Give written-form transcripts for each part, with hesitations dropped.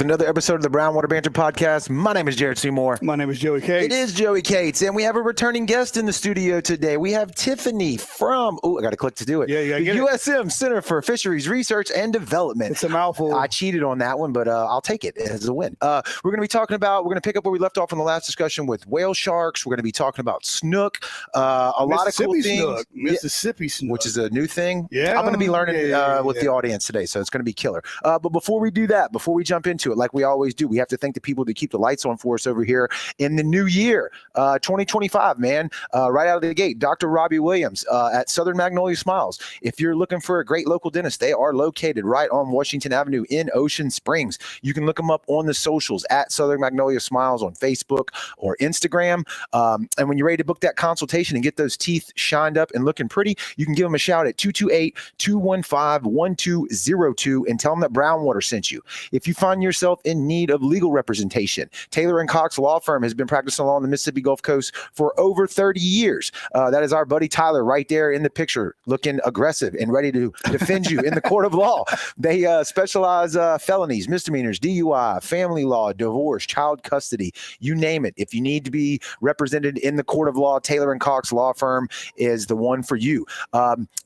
Another episode of the Brown Water Banter podcast. My name is Jared Seymour. My name is Joey Cates. It is Joey Cates, and we have a returning guest in the studio today. We have Tiffany from, I got to click to do it. Yeah, you gotta get the USM Center for Fisheries Research and Development. It's a mouthful. I cheated on that one, but I'll take it as a win. We're going to be talking about, we're going to pick up where we left off in the last discussion with whale sharks. We're going to be talking about snook, a lot of cool things. Mississippi Snook. Which is a new thing. Yeah. I'm going to be learning with the audience today, so it's going to be killer. But before we do that, before we jump into it, like we always do, we have to thank the people that keep the lights on for us over here in the new year, 2025, man. Right out of the gate, Dr. Robbie Williams at Southern Magnolia Smiles. If you're looking for a great local dentist, they are located right on Washington Avenue in Ocean Springs. You can look them up on the socials at Southern Magnolia Smiles on Facebook or Instagram. And when you're ready to book that consultation and get those teeth shined up and looking pretty, you can give them a shout at 228-215-1202 and tell them that Brown Water sent you. If you find yourself in need of legal representation, Taylor & Cox Law Firm has been practicing law on the Mississippi Gulf Coast for over 30 years. That is our buddy Tyler right there in the picture, looking aggressive and ready to defend you in the court of law. They specialize felonies, misdemeanors, DUI, family law, divorce, child custody, you name it. If you need to be represented in the court of law, Taylor & Cox Law Firm is the one for you.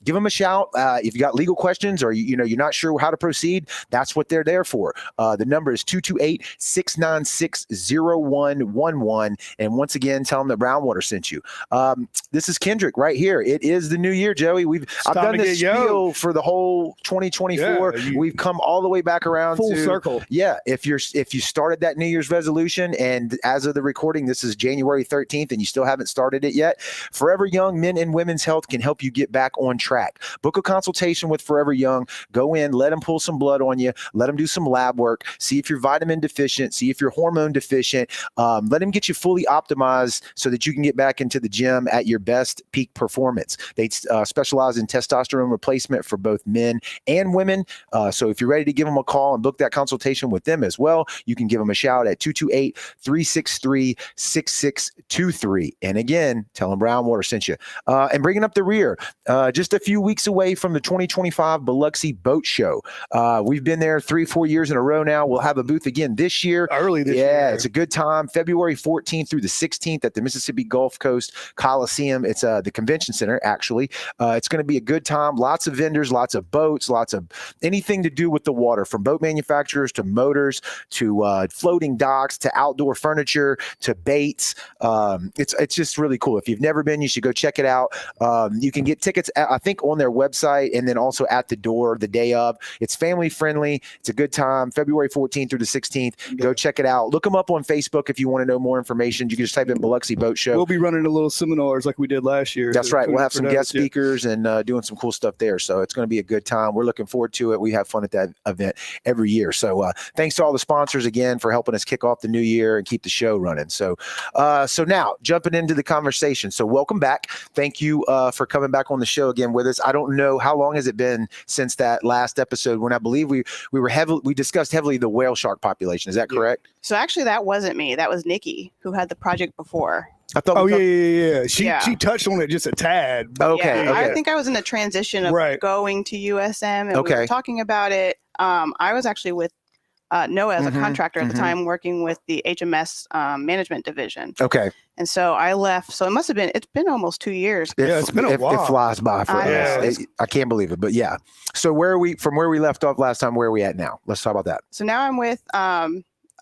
Give them a shout. If you got legal questions or you're not sure how to proceed, that's what they're there for. The number is 228-696-0111. And once again, tell them that Brown Water sent you. This is Kendrick right here. It is the new year, Joey. I've done this spiel for the whole 2024. Yeah, we've come all the way back around full circle. Yeah. If you started that New Year's resolution, and as of the recording, this is January 13th, and you still haven't started it yet, Forever Young Men and Women's Health can help you get back on track. Book a consultation with Forever Young. Go in, let them pull some blood on you, let them do some lab work, see if you're vitamin deficient, see if you're hormone deficient. Let them get you fully optimized so that you can get back into the gym at your best peak performance. They specialize in testosterone replacement for both men and women. So if you're ready to give them a call and book that consultation with them as well, you can give them a shout at 228-363-6623. And again, tell them Brown Water sent you. And bringing up the rear, just a few weeks away from the 2025 Biloxi Boat Show. We've been there 3-4 years in a row now. We'll have a booth again this year. Early this year. Yeah, it's a good time. February 14th through the 16th at the Mississippi Gulf Coast Coliseum. It's the convention center, actually. It's going to be a good time. Lots of vendors, lots of boats, lots of anything to do with the water, from boat manufacturers to motors to floating docks to outdoor furniture to baits. It's just really cool. If you've never been, you should go check it out. You can get tickets, I think, on their website and then also at the door the day of. It's family friendly. It's a good time. February 14th through the 16th. Go check it out. Look them up on Facebook if you want to know more information. You can just type in Biloxi Boat Show. We'll be running a little seminars like we did last year. That's right. We'll have some guest speakers and doing some cool stuff there. So it's going to be a good time. We're looking forward to it. We have fun at that event every year. So thanks to all the sponsors again for helping us kick off the new year and keep the show running. So now jumping into the conversation. So welcome back. Thank you for coming back on the show again with us. I don't know how long has it been since that last episode when I believe we discussed heavily the whale shark population. Is that correct? So actually that wasn't me. That was Nikki who had the project before. I thought. Yeah. She touched on it just a tad. Okay. I think I was in the transition of going to USM and we were talking about it. I was actually with NOAA as a contractor at the time, working with the HMS management division. Okay. And so I left. So it's been almost 2 years. It's been a while. It flies by for us. I can't believe it, but yeah. So from where we left off last time, where are we at now? Let's talk about that. So now I'm with,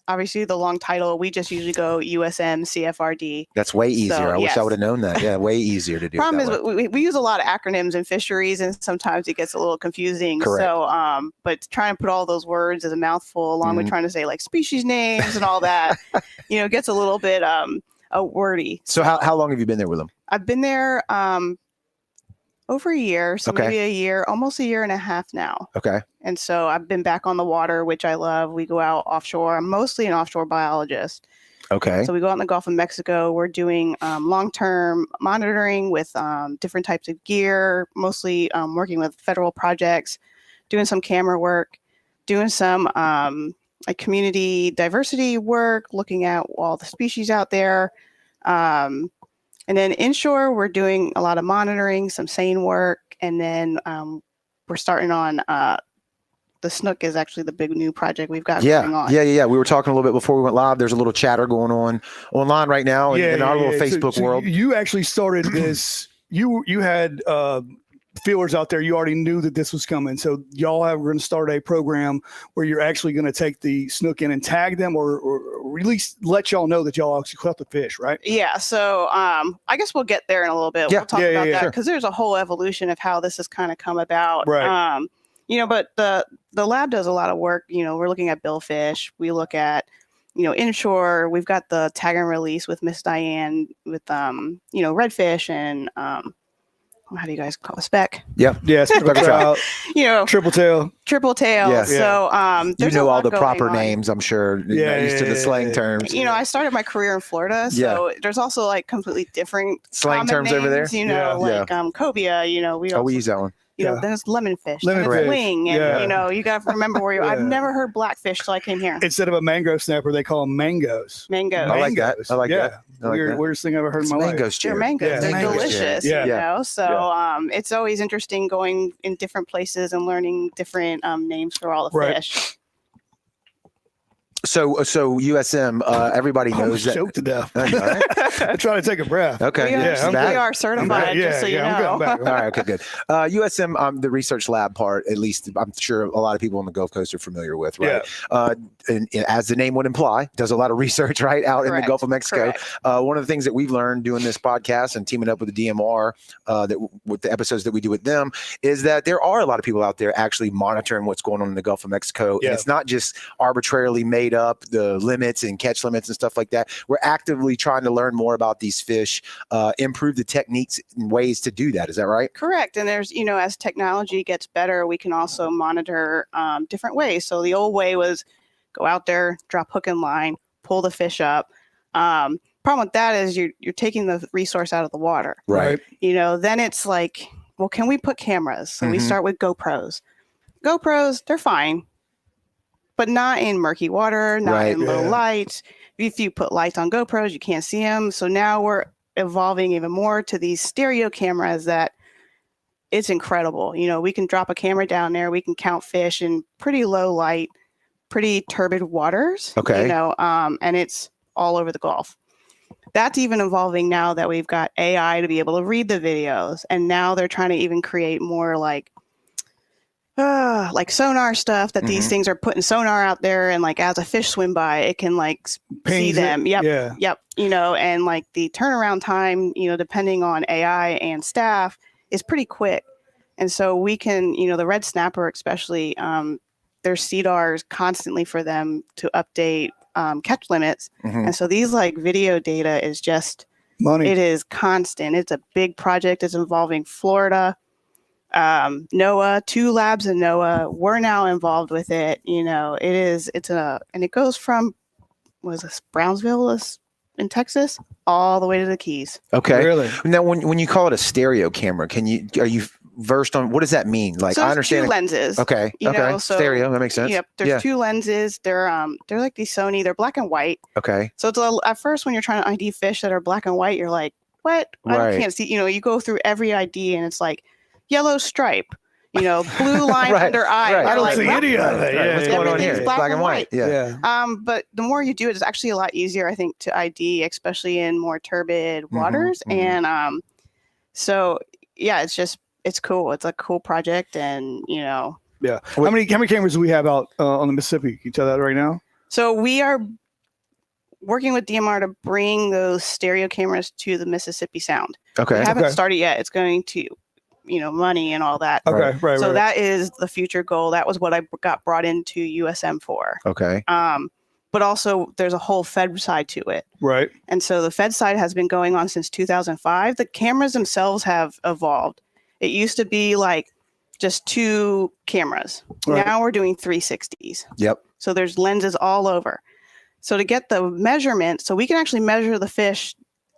obviously the long title, we just usually go USM CFRD. That's way easier. So, I wish I would have known that. Yeah, way easier to do. Problem is we use a lot of acronyms in fisheries, and sometimes it gets a little confusing. Correct. So, but trying to put all those words as a mouthful, along with trying to say like species names and all that, gets a little bit wordy. So how long have you been there with them? I've been there over a year, so maybe a year, almost a year and a half now. Okay. And so I've been back on the water, which I love. We go out offshore. I'm mostly an offshore biologist. Okay. So we go out in the Gulf of Mexico. We're doing long-term monitoring with different types of gear, mostly working with federal projects, doing some camera work, doing some like community diversity work, looking at all the species out there. And then inshore, we're doing a lot of monitoring, some seine work, and then we're starting on the Snook is actually the big new project we've got going on. Yeah. We were talking a little bit before we went live. There's a little chatter going on online right now in our little Facebook world. You actually started this. You had feelers out there. You already knew that this was coming. So y'all are going to start a program where you're actually going to take the Snook in and tag them, or at least let y'all know that y'all actually caught the fish, right? Yeah. So I guess we'll get there in a little bit. We'll talk about that because there's a whole evolution of how this has kind of come about. Right. But the lab does a lot of work. We're looking at billfish. We look at, inshore. We've got the tag and release with Miss Diane with, redfish and, how do you guys call it? Speck? Yeah. Speck trout. Triple tail. Yeah. So there's all the proper names, I'm sure. Used to the slang terms. I started my career in Florida, so there's also like completely different slang terms names, over there. cobia. We use that one. There's lemonfish, Lemonfish. wing, and you got to remember where you're. I've never heard blackfish till I came here. Instead of a mango snapper, they call them mangoes. Mangoes. I like that. Weirdest thing I've ever heard in my mangoes, life. They're mangoes. They're delicious. Yeah. So it's always interesting going in different places and learning different names for all the fish. So USM, everybody knows that. Choked to death. I'm trying to take a breath. Okay. We are certified, just so you know. I'm back. All right. Okay, good. USM, the research lab part, at least I'm sure a lot of people on the Gulf Coast are familiar with, right? And as the name would imply, does a lot of research, right, out in the Gulf of Mexico. One of the things that we've learned doing this podcast and teaming up with the DMR, with the episodes that we do with them, is that there are a lot of people out there actually monitoring what's going on in the Gulf of Mexico. And it's not just arbitrarily made up the limits and catch limits and stuff like that. We're actively trying to learn more about these fish, improve the techniques and ways to do that. Is that right? Correct. And there's, as technology gets better, we can also monitor different ways. So the old way was go out there, drop hook and line, pull the fish up. Problem with that is you're taking the resource out of the water. Right. Then it's like, well, can we put cameras? So we start with GoPros. GoPros, they're fine, but not in murky water, not in low light. If you put lights on GoPros, you can't see them. So now we're evolving even more to these stereo cameras that it's incredible. We can drop a camera down there. We can count fish in pretty low light, pretty turbid waters. Okay. And it's all over the Gulf. That's even evolving now that we've got AI to be able to read the videos. And now they're trying to even create more like sonar stuff that these things are putting sonar out there, and like as a fish swim by, it can like see them. Yep. And like the turnaround time, depending on AI and staff, is pretty quick. And so we can, the red snapper especially, there's CDRs constantly for them to update catch limits. And so these like video data is just money. It is constant. It's a big project. It's involving Florida. NOAA, 2 labs in NOAA, we're now involved with it. And it goes from, Brownsville in Texas, all the way to the Keys. Okay. Really? Now, when you call it a stereo camera, are you versed on what does that mean? Like, so I understand 2 lenses. Okay. So stereo, that makes sense. Yep. There's 2 lenses. They're like these Sony. They're black and white. Okay. So it's at first when you're trying to ID fish that are black and white, you're like, what? I can't see. You go through every ID and it's like yellow stripe, blue line under eye. I don't see any of it. What's going on here? Black and white. Yeah. But the more you do it, it's actually a lot easier, I think, to ID, especially in more turbid waters. And it's cool. It's a cool project, and Yeah. How many cameras do we have out on the Mississippi? Can you tell that right now? So we are working with DMR to bring those stereo cameras to the Mississippi Sound. Okay. We haven't started yet. It's going to, money and all that. Okay. Right. So that is the future goal. That was what I got brought into USM for. Okay. But also there's a whole Fed side to it. Right. And so the Fed side has been going on since 2005. The cameras themselves have evolved. It used to be like just 2 cameras. Right. Now we're doing 360s. Yep. So there's lenses all over. So to get the measurement, so we can actually measure the fish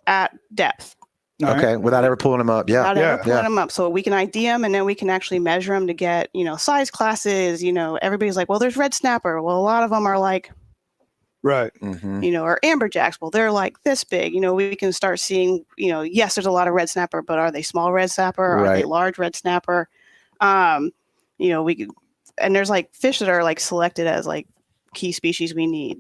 at depth. Okay. Without ever pulling them up. Yeah. Without ever pulling them up. So we can ID them, and then we can actually measure them to get, size classes. Everybody's like, well, there's red snapper. Well, a lot of them are like, right. Or amberjacks. Well, they're like this big. We can start seeing, yes, there's a lot of red snapper, but are they small red snapper? Are they large red snapper? We could and there's like fish that are like selected as like key species we need.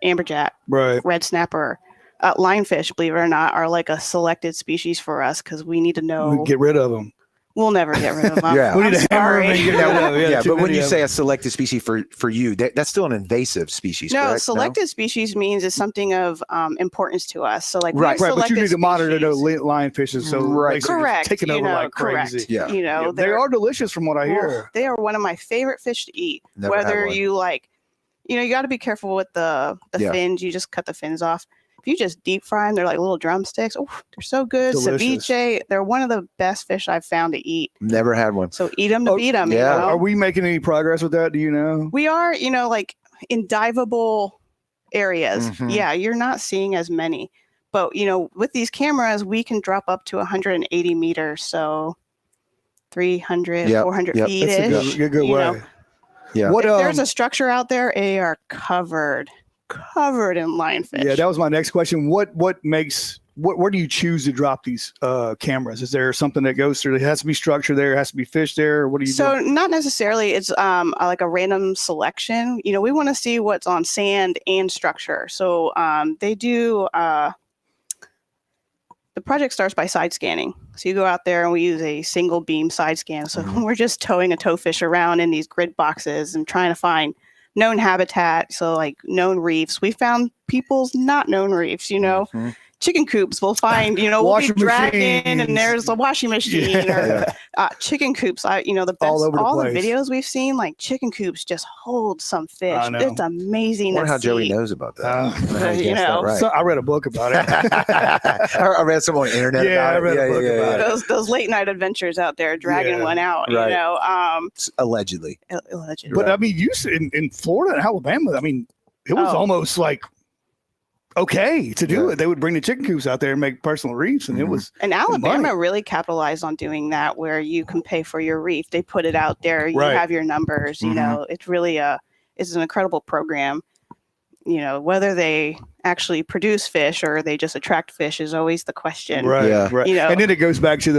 Amberjack, Right. red snapper, lionfish, believe it or not, are like a selected species for us because we need to know. Get rid of them. We'll never get rid of them. Yeah. We I'm need to hammer them sorry. and get rid of them. Yeah, too but when many you of say them. a selected species for you, that's still an invasive species, No, correct? selected species means it's something of importance to us. So like, we Right. have Right, but you selected need to monitor species. those lionfishes. So Right. basically just Correct. taking over like correct. crazy. Yeah. You know, They are delicious from what I hear. They are one of my favorite fish to eat. Never had Whether one. you like, you got to be careful with the Yeah. fins. You just cut the fins off. If you just deep fry them, they're like little drumsticks. Oh, they're so good. Delicious. Ceviche, they're one of the best fish I've found to eat. Never had one. So eat them to Oh, beat them. yeah. You know? Are we making any progress with that? Do you know? We are, like in diveable areas. Mhm. Yeah, you're not seeing as many. But, with these cameras, we can drop up to 180 meters. So 300, Yep, 400 yep. feet That's ish. a good you way. know. Yeah. What If there's a structure out there, they are covered in lionfish. Yeah, that was my next question. What makes where do you choose to drop these cameras? Is there something that goes through? It has to be structure there. It has to be fish there. What do you So do? not necessarily. It's like a random selection. We want to see what's on sand and structure. So they do. The project starts by side scanning. So you go out there and we use a single beam side scan. So we're just towing a towfish around in these grid boxes and trying to find known habitat. So like known reefs. We found people's not known reefs. Mhm. Chicken coops we'll find, we'll be Washing dragging machines. and there's a washing machine or chicken coops. The best, All over the all the place. videos we've seen, like chicken coops just hold some fish. I know. It's amazing. I wonder to how Joey see. knows about that. Uh, I don't know how he guessed that right. So I read a book about it. I read some on the internet Yeah, about I read it. a book about it. Those late night adventures out there, dragging Yeah, one out. right. Allegedly. Allegedly. But I mean, you said in Florida and Alabama, I mean, it was Oh. almost like okay to do Yeah. it. They would bring the chicken coops out there and make personal reefs, and it was And Alabama money. really capitalized on doing that, where you can pay for your reef. They put it out there. You Right. have your numbers. It's really it's an incredible program. Whether they actually produce fish or they just attract fish is always the question. right, Yeah. right. And then it goes back to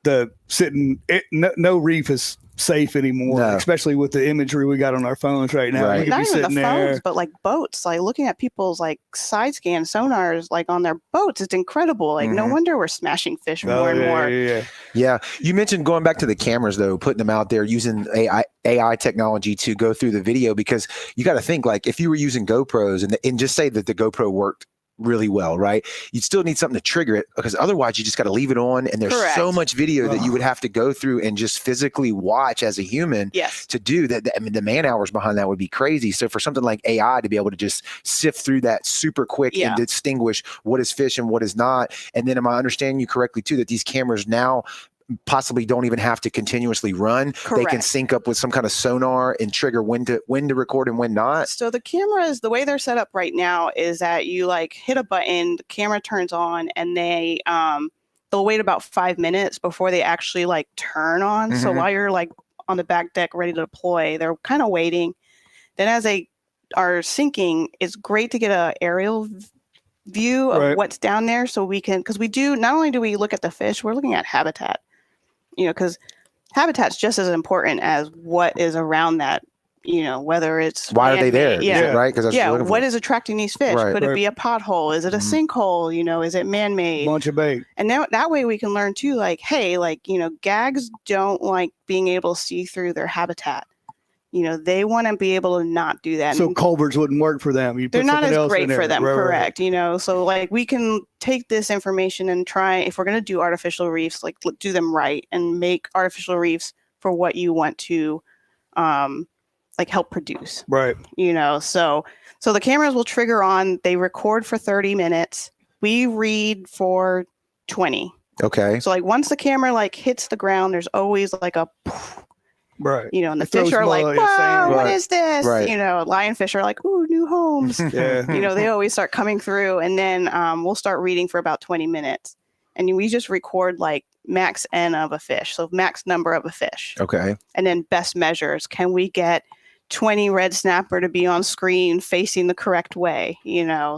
the sitting. No reef is safe anymore, No. especially with the imagery we got on our phones right now. Right. We could Not be even the sitting phones, there. but like boats, like looking at people's like side scan sonars, like on their boats. It's incredible. Like no Mhm. wonder we're smashing fish more Oh, and yeah, more. yeah. Yeah. You mentioned going back to the cameras, though, putting them out there using AI technology to go through the video, because you got to think, like, if you were using GoPros and just say that the GoPro worked really well, right? You'd still need something to trigger it, because otherwise you just got to leave it on. And there's Correct. so much video that you would have to go through and just physically watch as a human Yes. to do that. I mean, the man hours behind that would be crazy. So for something like AI to be able to just sift through that super quick Yeah. and distinguish what is fish and what is not. And then am I understanding you correctly too, that these cameras now possibly don't even have to continuously run? They can Correct. sync up with some kind of sonar and trigger when to record and when not. So the cameras, the way they're set up right now is that you like hit a button, the camera turns on, and they'll wait about 5 minutes before they actually like turn on. So Mhm. while you're like on the back deck ready to deploy, they're kind of waiting. Then as they are sinking, it's great to get an aerial view of Right. what's down there, so we can, because we do, not only do we look at the fish, we're looking at habitat. Because habitat's just as important as what is around that. Whether it's Why are they there? man-made. Yeah. Yeah. Right? Because that's Yeah, what what is attracting these fish? Right. Could it Right. be a pothole? Is it a Mhm. sinkhole? Is it man-made? Bunch of bait. And that way we can learn too, like, hey, like, gags don't like being able to see through their habitat. They want to be able to not do that. So And culverts wouldn't work for them. You they're put not something as else in great there. for them, Right, right, correct? So like we can take this information and try, if we're going to do artificial reefs, like do them right and make artificial reefs for what you want to like help produce. Right. So the cameras will trigger on, they record for 30 minutes. We read for 20. Okay. So like once the camera like hits the ground, there's always like a, Right. and the It throws fish are like, mud, wow, it's saying, what right, is this? right. Lionfish are like, ooh, new homes. Yeah. They always start coming through, and then we'll start reading for about 20 minutes. And we just record like max N of a fish. So max number of a fish. Okay. And then best measures. Can we get 20 red snapper to be on screen facing the correct way?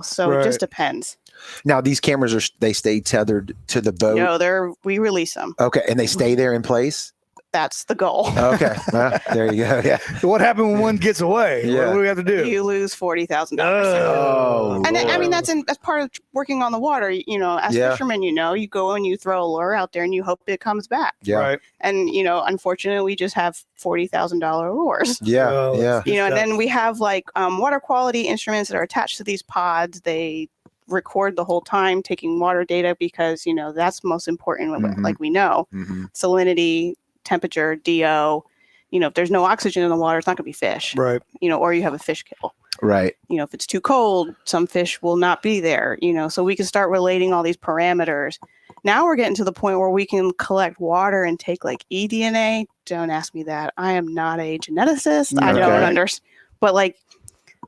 So Right. it just depends. Now these cameras they stay tethered to the boat. No, we release them. Okay. And they stay there in place? that's the goal. Okay. Well, there you go. Yeah. So what happened when one gets away? Yeah. What do we have to do? You lose $40,000. Oh, And I mean, Lord. that's part of working on the water. You know, as Yeah. fishermen, you know, you go and you throw a lure out there and you hope it comes back. Yeah. Right. And, you know, unfortunately, we just have $40,000 lures. Yeah. Oh, Yeah. You know, and then we have like water quality instruments that are attached to these pods. They record the whole time, taking water data because, you know, that's most important. Mhm. Like we know, salinity, temperature, DO. You know, if there's no oxygen in the water, it's not going to be fish. Right. You know, or you have a fish kill. Right. You know, if it's too cold, some fish will not be there. You know, so we can start relating all these parameters. Now we're getting to the point where we can collect water and take like eDNA. Don't ask me that. I am not a geneticist. I don't Okay. understand. But like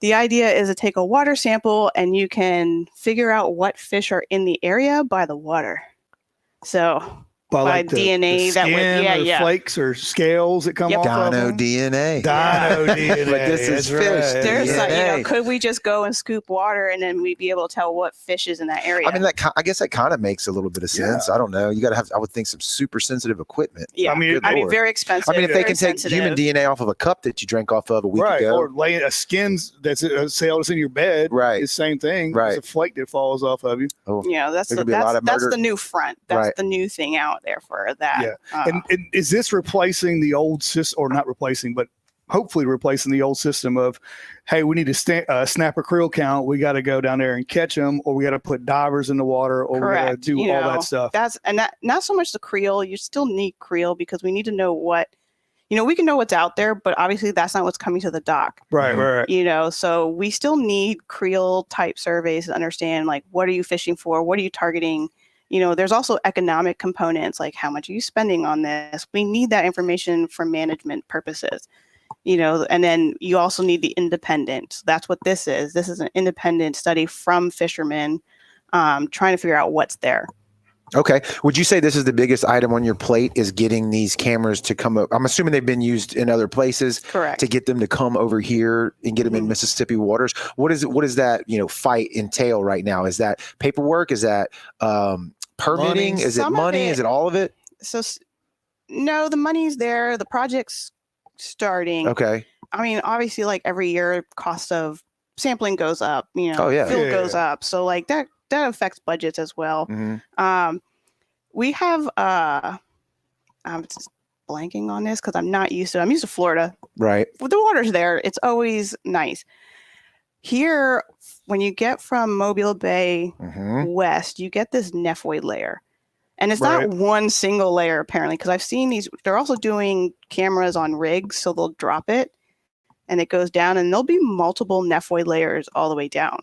the idea is to take a water sample and you can figure out what fish are in the area by the water. So by like the DNA that would, skin yeah. or flakes or scales that come Yep. off of Dino them. DNA. Dino DNA. But this is That's fish. right. there's Yeah. you know, could we just go and scoop water and then we'd be able to tell what fish is in that area? I mean, I guess that kind of makes a little bit of sense. I don't know. You got to have, I would think, some super sensitive equipment. yeah, I mean, Good I mean, Lord. very expensive. I mean, if they very can take human sensitive. DNA off of a cup that you drank off of a week Right. ago. Or laying a skin that's a cell that's in your bed. Right. It's the same thing. Right. It's a flake that falls off of you. You know, that's There the, could be a lot of that's murder. the new front. That's Right. the new thing out there for that. Yeah. And is this replacing the old system, or not replacing, but hopefully replacing the old system of, hey, we need to snap a krill count. We got to go down there and catch them, or we got to put divers in the water, or we got to Correct. do You all know, that stuff. That's not so much the creel. You still need creel because we need to know what, you know, we can know what's out there, but obviously that's not what's coming to the dock. Right. Mhm. Right. Right. You know, so we still need creel type surveys to understand like what are you fishing for, what are you targeting. You know, there's also economic components like how much are you spending on this. We need that information for management purposes. You know, and then you also need the independent. That's what this is. This is an independent study from fishermen trying to figure out what's there. Okay. Would you say this is the biggest item on your plate is getting these cameras to come up? I'm assuming they've been used in other places. Correct. To get them to come over here and get them in Mississippi waters. What does that, you know, fight entail right now? Is that paperwork? Is that permitting? Money. Is it Some of money? it- Is it all of it? So no, the money's there. The project's starting. Okay. I mean, obviously, like every year, cost of sampling goes up. You know, Oh, yeah. field Yeah. goes up. So like that affects budgets as well. Mhm. We have I'm just blanking on this because I'm not used to. I'm used to Florida. Right. Well, the water's there. It's always nice. Here, when you get from Mobile Bay Mhm. west, you get this nefoid layer. And it's Right. not one single layer, apparently, because I've seen these. They're also doing cameras on rigs, so they'll drop it and it goes down, and there'll be multiple nefoid layers all the way down.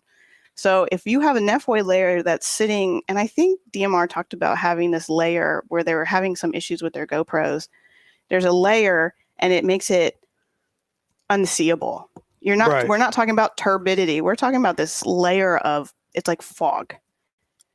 So if you have a nefoid layer that's sitting, and I think DMR talked about having this layer where they were having some issues with their GoPros. There's a layer, and it makes it unseeable. Right. We're not talking about turbidity. We're talking about this layer of, it's like fog.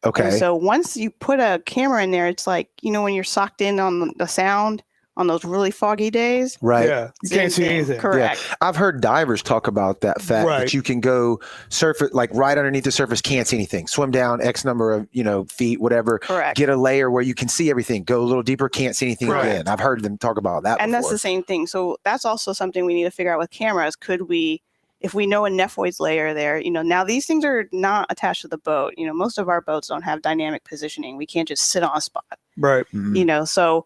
Okay. And so once you put a camera in there, it's like, you know, when you're socked in on the sound on those really foggy days. Right. Yeah. You same can't see thing. anything. Correct. I've heard divers talk about that fact Right. that you can go surf it like right underneath the surface, can't see anything, swim down X number of, you know, feet, whatever, Correct. get a layer where you can see everything, go a little deeper, can't see anything Correct. again. I've heard them talk about that And that's before. the same thing. So that's also something we need to figure out with cameras. Could we, if we know a nefoid's layer there, you know, now these things are not attached to the boat. You know, most of our boats don't have dynamic positioning. We can't just sit on a spot, Right. Mhm. you know, so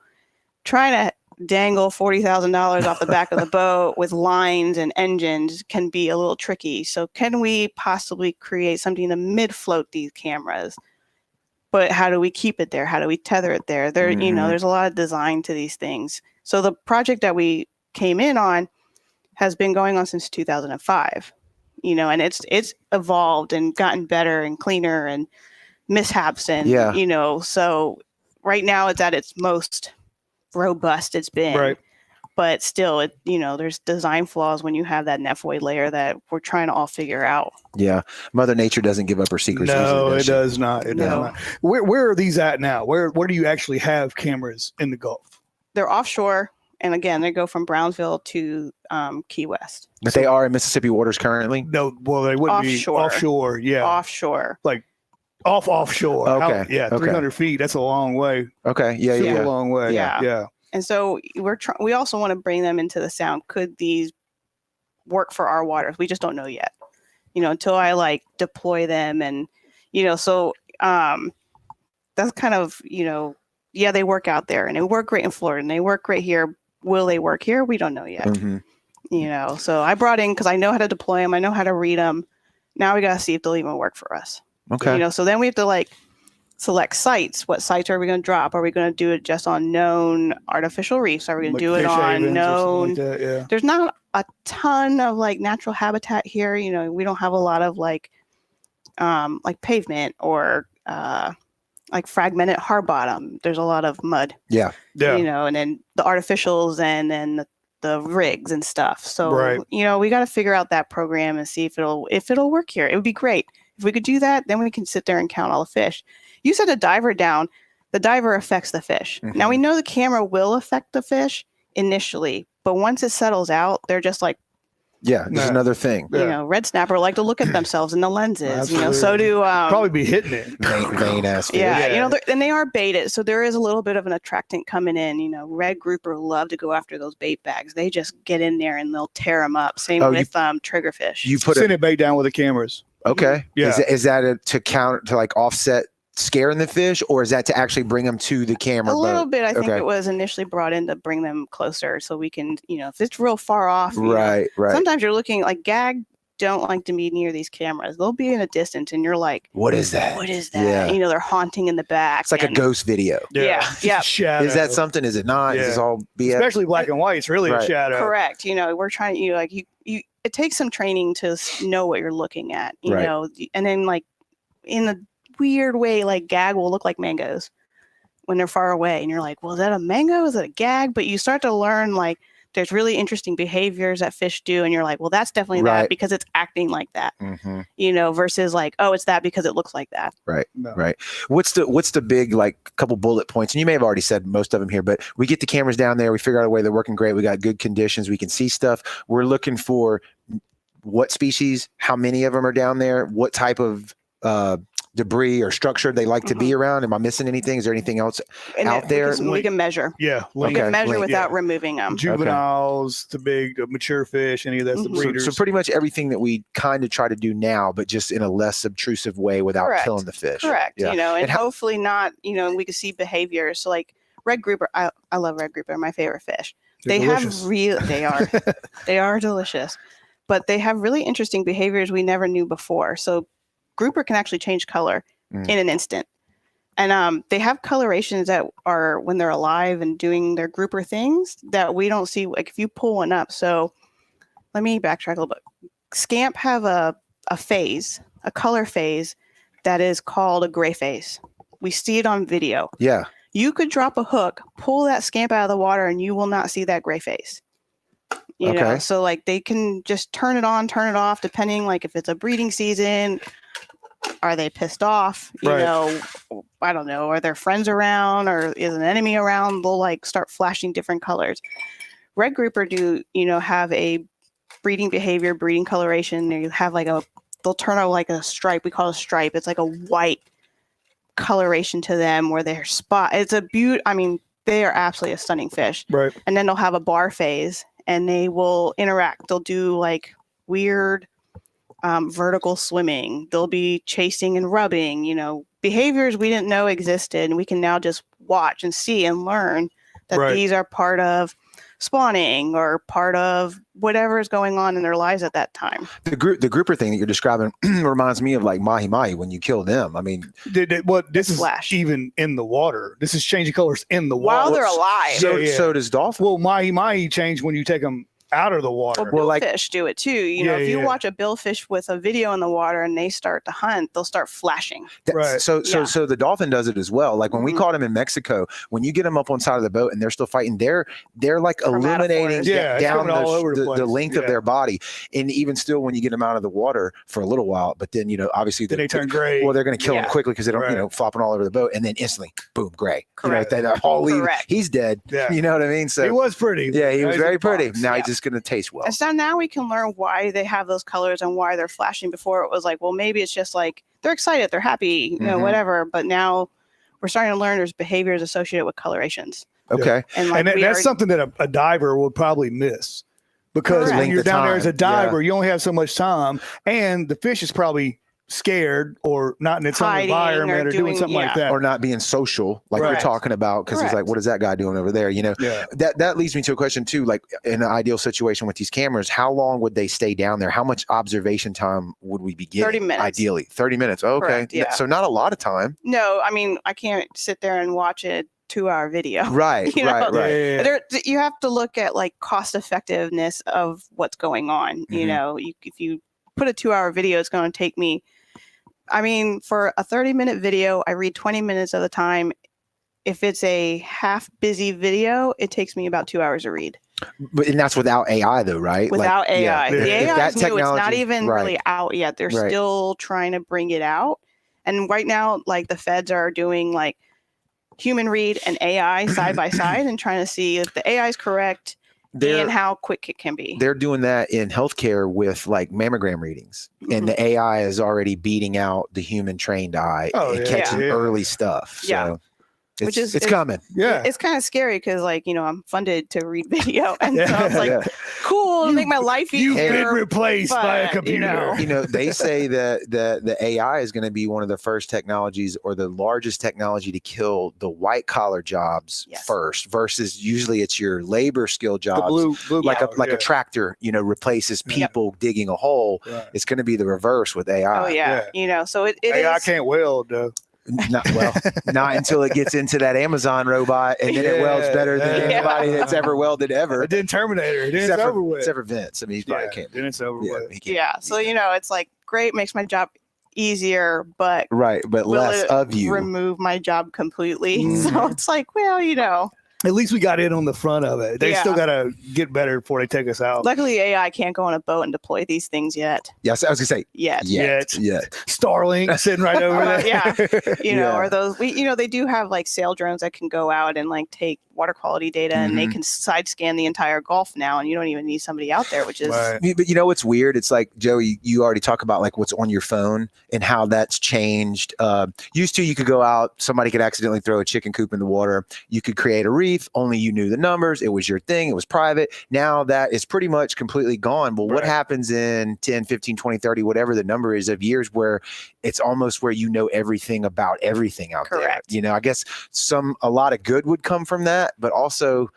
trying to dangle $40,000 off the back of the boat with lines and engines can be a little tricky. So can we possibly create something to mid-float these cameras? But how do we keep it there? How do we tether it there? There, you know, Mhm. there's a lot of design to these things. So the project that we came in on has been going on since 2005, you know, and it's evolved and gotten better and cleaner and mishaps and, Yeah. you know, so right now it's at its most robust it's been. Right. But still, it, you know, there's design flaws when you have that nefoid layer that we're trying to all figure out. Yeah. Mother Nature doesn't give up her secrets. No, easily, it she? does not. It does No. not. Where are these at now? Where do you actually have cameras in the Gulf? They're offshore, and again, they go from Brownsville to Key West. But they are in Mississippi waters currently. No, well, they wouldn't Offshore. be offshore. Yeah, Offshore. offshore. Okay, okay. 300 feet. That's a long way. Okay. Yeah. Super Yeah. long way. Yeah. Yeah. And so we also want to bring them into the sound. Could these work for our waters? We just don't know yet, until I like deploy them. And, so that's kind of, yeah, they work out there and they work great in Florida and they work great here. Will they work here? We don't know yet. So I brought in, because I know how to deploy them. I know how to read them. Now we got to see if they'll even work for us. Okay. So then we have to like select sites. What sites are we going to drop? Are we going to do it just on known artificial reefs? Are we going to do it on known? Like that, yeah. There's not a ton of like natural habitat here. We don't have a lot of like pavement or like fragmented hard bottom. There's a lot of mud. Yeah. And then the artificials and then the rigs and stuff. So right. We got to figure out that program and see if it'll work here. It would be great if we could do that. Then we can sit there and count all the fish. You set a diver down. The diver affects the fish. Now we know the camera will affect the fish initially, but once it settles out, they're just like, there's another thing. Red snapper like to look at themselves in the lenses. So do probably be hitting it. Vein ass fish. And they are baited, so there is a little bit of an attractant coming in. Red grouper love to go after those bait bags. They just get in there and they'll tear them up. Same with triggerfish. You put send it bait down with the cameras. Okay. Yeah. Is that to like offset scaring the fish, or is that to actually bring them to the camera? A little bit. I think it was initially brought in to bring them closer, so we can, if it's real far off. Right. Sometimes you're looking like gag don't like to be near these cameras. They'll be in a distance, and you're like, "What is that? What is that?" Yeah. They're haunting in the back. It's like a ghost video. Yeah. Shadow. Is that something? Is it not? Is this all BS? Especially black and white. It's really a shadow. Correct. We're trying. It takes some training to know what you're looking at. You know, and then like in the weird way, like gag will look like mangoes when they're far away, and you're like, well, is that a mango? Is it a gag? But you start to learn like there's really interesting behaviors that fish do, and you're like, well, that's definitely that because it's acting like that. Versus like, oh, it's that because it looks like that. Right. What's the big like couple bullet points? And you may have already said most of them here, but we get the cameras down there, we figure out a way they're working great, we got good conditions, we can see stuff. We're looking for what species, how many of them are down there, what type of debris or structure they like to be around. Am I missing anything? Is there anything else out there? We can measure. We can measure without removing them. Juveniles to big mature fish, any of that's the breeders. So pretty much everything that we kind of try to do now, but just in a less obtrusive way without killing the fish. Correct. And hopefully not, we can see behaviors. So like red grouper, I love red grouper, my favorite fish. They are delicious, but they have really interesting behaviors we never knew before. So grouper can actually change color in an instant. And they have colorations that are when they're alive and doing their grouper things that we don't see. Like if you pull one up. So let me backtrack a little bit. Scamp have a phase, a color phase that is called a gray phase. We see it on video. Yeah. You could drop a hook, pull that scamp out of the water, and you will not see that gray phase. You know, so like they can just turn it on, turn it off, depending like if it's a breeding season. Are they pissed off? You know, I don't know. Are there friends around or is an enemy around? They'll like start flashing different colors. Red grouper do, have a breeding behavior, breeding coloration. They have like they'll turn out like a stripe. We call it a stripe. It's like a white coloration to them where they're it's a beaut. I mean, they are absolutely a stunning fish. Right. And then they'll have a bar phase and they will interact. They'll do like weird vertical swimming. They'll be chasing and rubbing, behaviors we didn't know existed. And we can now just watch and see and learn that these are part of spawning or part of whatever is going on in their lives at that time. The grouper thing that you're describing reminds me of like mahi-mahi when you kill them. I mean, this is even in the water. This is changing colors in the water. While they're alive. So does dolphin? Well, mahi-mahi change when you take them out of the water. Well, billfish do it too. If you watch a billfish with a video in the water and they start to hunt, they'll start flashing. So the dolphin does it as well. Like when we caught them in Mexico, when you get them up on side of the boat and they're still fighting, they're like illuminating down the length of their body. And even still, when you get them out of the water for a little while, but then obviously they turn gray. Well, they're going to kill them quickly because they don't flopping all over the boat, and then instantly, boom, gray. Correct. That whole lead, he's dead. Yeah. You know what I mean? So he was pretty. Yeah, he was very pretty. Now he's just going to taste well. And so now we can learn why they have those colors and why they're flashing. Before it was like, well, maybe it's just like they're excited, they're happy, whatever. But now we're starting to learn there's behaviors associated with colorations. Okay. And like that's something that a diver would probably miss, because Correct. when you're Length of down there as a time, diver, you only have so much time, and the fish is probably scared or not in its own Hiding environment or or doing doing- something like yeah. that. Or not being social, like you're Right. talking about, because it's like, Correct. what is that guy doing over there? You know, Yeah. that leads me to a question too. Like, in an ideal situation with these cameras, how long would they stay down there? How much observation time would we be getting? 30 minutes. Ideally, 30 minutes. Oh, okay, Correct, yeah. So not a lot of time. No, I mean, I can't sit there and watch a 2-hour video. Right, You know, right, right. Yeah. You have to look at like cost effectiveness of what's going on. You Mhm. know, if you put a 2-hour video, it's going to take me, I mean, for a 30-minute video, I read 20 minutes of the time. If it's a half busy video, it takes me about 2 hours to read. And that's without AI, though, right? Without AI. yeah. The If AI that is new. It's not technology- even right. really out yet. They're Right. still trying to bring it out. And right now, like the feds are doing like human read and AI side by side and trying to see if the AI is correct and how quick it can be. They're doing that in healthcare with like mammogram readings, and the AI is already beating out the human trained eye and yeah. catching Yeah. early stuff. So Yeah. Which is- it's coming. Yeah. It's kind of scary because, like, you know, I'm funded to read video, and so it's like, Yeah. cool, it'll make my life You've been easier. replaced by a but, computer. you know. They say that the AI is going to be one of the first technologies or the largest technology to kill the white collar jobs Yes. first, versus usually it's your labor skill The jobs. blue like collar, a tractor, you know, replaces people digging a hole. Right. It's going to be the reverse with AI. Oh yeah, you know, so it AI is. can't weld, though. Not until it gets into that Amazon robot, and then it welds better than Yeah. anybody that's ever welded ever. It did Terminator. Then it's over with. Except for Vince. I mean, he's probably can't. Then it's over with. He can't. Yeah, so you know, it's like great, makes my job easier, but Right, but will less it of you. remove my job completely? Mhm. So it's like, well, you know, At least we got in on the front of it. They Yeah. still got to get better before they take us out. luckily AI can't go on a boat and deploy these things yet. Yes, I was gonna say Yet. yet. Starlink sitting right over there. Yeah. You know, Yeah. or those they do have like sail drones that can go out and like take water quality data, and they Mhm. can side scan the entire Gulf now, and you don't even need somebody out there, which is Right. But you know what's weird? It's like, Joey, you already talk about like what's on your phone and how that's changed. Used to, you could go out, somebody could accidentally throw a chicken coop in the water. You could create a reef, only you knew the numbers. It was your thing. It was private. Now that is pretty much completely gone. Well, what Right. happens in 10, 15, 20, 30, whatever the number is of years where it's almost where you know everything about everything out there? Correct. You know, I guess a lot of good would come from that, but also,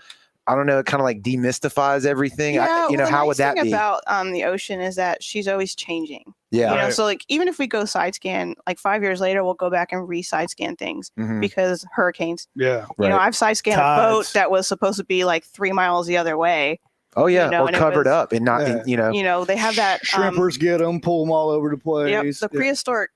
I don't know, it kind of like demystifies everything. yeah. You know, the how nice would that thing be? about the ocean is that she's always changing. Yeah. You know, Right. so like even if we go side scan, like 5 years later, we'll go back and re-side scan things Mhm. because hurricanes. Yeah. You know, Right. I've side scanned a boat Tides. that was supposed to be like 3 miles the other way. Oh yeah, you know, or and it covered was- up and not, Yeah. you know. You know, they have that Shrimpers get them, pull them all over the place. Yep, the prehistoric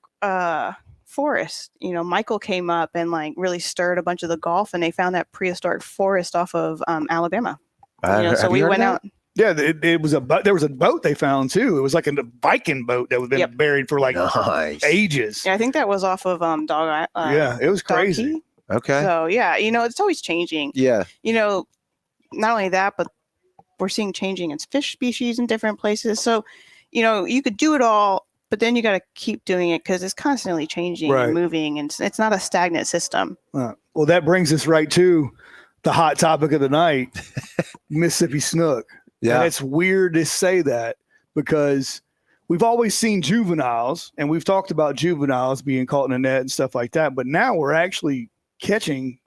forest. You know, Michael came up and like really stirred a bunch of the Gulf, and they found that prehistoric forest off of Alabama. You know, so Have we you heard went of out. Yeah, it was a boat. There was a boat they found too. It was like a Viking boat that was been Yep. buried for like that? Nice. ages. Yeah, I think that was off of Dog. Yeah, it was Dog crazy. Key. Okay. So yeah, you know, it's always changing. Yeah. You know, not only that, but we're seeing changing in fish species in different places. So, you know, you could do it all, but then you got to keep doing it because it's constantly changing Right. and moving, and it's not a stagnant system. Well, that brings us right to the hot topic of the night, Mississippi Snook. Yeah. And it's weird to say that because we've always seen juveniles, and we've talked about juveniles being caught in a net and stuff like that. But now we're actually catching,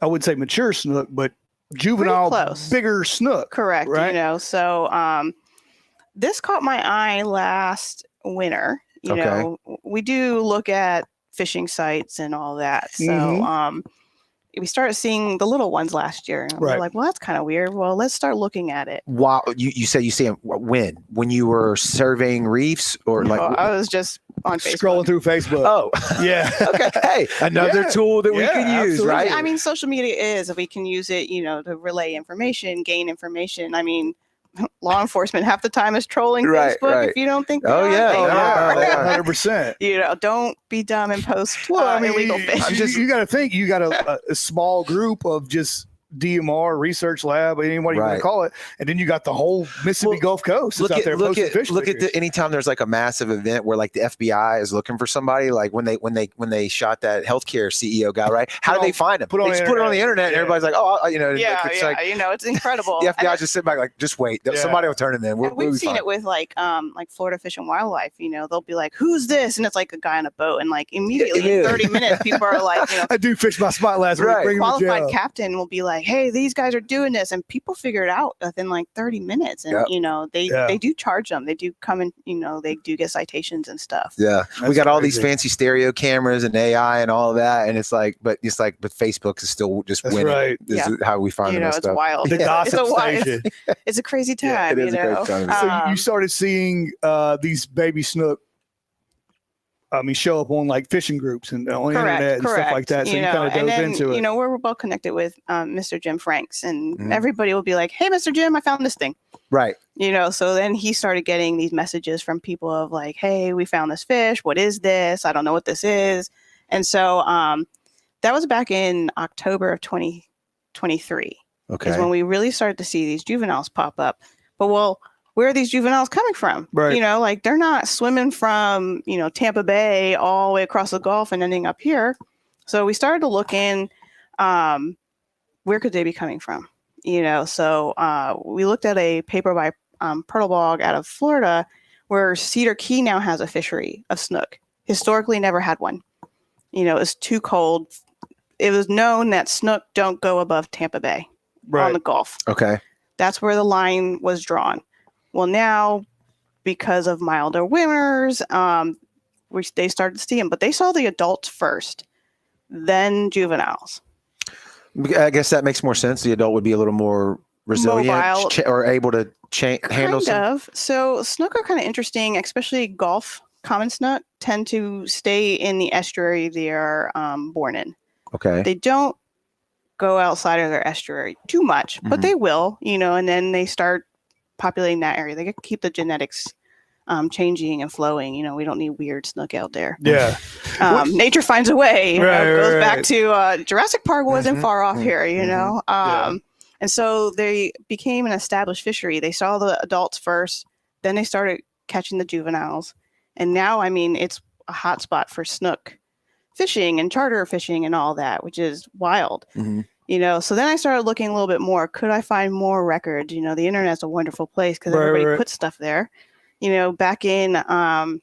I would say mature snook, but juvenile, close. bigger snook. Correct. Right. You know, so this caught my eye last winter. You Okay. know, we do look at fishing sites and all that. So Mhm. we started seeing the little ones last year. And Right. we're like, well, that's kind of weird. Well, let's start looking at it. Wow. You say you see him when you were surveying reefs or like? Oh, I was just on Facebook. Scrolling through Facebook. Oh, Yeah. okay. Hey, another Yeah. tool that we Yeah, can use, absolutely. right? I mean, social media is, we can use it, you know, to relay information, gain information. I mean, law enforcement half the time is trolling Right, Facebook. right. If you don't think they Oh, are, yeah. they Oh, yeah. are. They are. 100%. You know, don't be dumb and post Well, I mean, illegal fish. I'm just- you got to think you got a small group of just DMR research lab, anybody you want Right. to call it, and then you got the whole Mississippi Gulf Coast that's out there posting fishing pictures. Anytime there's like a massive event where like the FBI is looking for somebody, like when they shot that healthcare CEO guy, right? How do they find him? They just put it on the internet, and everybody's like, oh, you know, it's like, you know, it's incredible. the FBI just sit back like, just wait, somebody will turn him in. We've seen it with like Florida Fish and Wildlife. You know, they'll be like, who's this? And it's like a guy on a boat, and like immediately in 30 minutes, people are like, you know, I do fish my spot last week. Bring him to jail. Qualified captain will be like, hey, these guys are doing this, and people figure it out within like 30 minutes, and you know, they do charge them. They do come and, you know, they do get citations and stuff. Yeah, we got all these fancy stereo cameras and AI and all of that, and it's like, but Facebook is still just winning. Right. This is how we find it's stuff. wild. The gossip station. It's a crazy time. It is a crazy time. So you started seeing these baby snook, show up on like fishing groups and on the internet and stuff like that. So you kind of dove into it. You know, we're well connected with Mr. Jim Franks, and everybody will be like, hey, Mr. Jim, I found this thing. Right. You know, so then he started getting these messages from people of like, hey, we found this fish. What is this? I don't know what this is. And so that was back in October of 2023. Okay. Is when we really started to see these juveniles pop up. But where are these juveniles coming from? Right. You know, like they're not swimming from, you know, Tampa Bay all the way across the Gulf and ending up here. So we started to look in, where could they be coming from? You know, so we looked at a paper by Pertlebog out of Florida, where Cedar Key now has a fishery of snook. Historically never had one. You know, it was too cold. It was known that snook don't go above Tampa Bay on the Gulf. Okay. That's where the line was drawn. Well, now, because of milder winters, they started to see them, but they saw the adults first, then juveniles. I guess that makes more sense. The adult would be a little more resilient or able to handle some. So snook are kind of interesting, especially Gulf common snook tend to stay in the estuary they are born in. Okay. They don't go outside of their estuary too much, but they will, you know, and then they start populating that area. They keep the genetics changing and flowing. You know, we don't need weird snook out there. Yeah. Nature finds a way. Goes back to Jurassic Park wasn't far off here, you know. And so they became an established fishery. They saw the adults first, then they started catching the juveniles. And now, I mean, it's a hot spot for snook fishing and charter fishing and all that, which is wild. You know, so then I started looking a little bit more. Could I find more records? You know, the internet's a wonderful place because everybody puts stuff there. You know, back in, I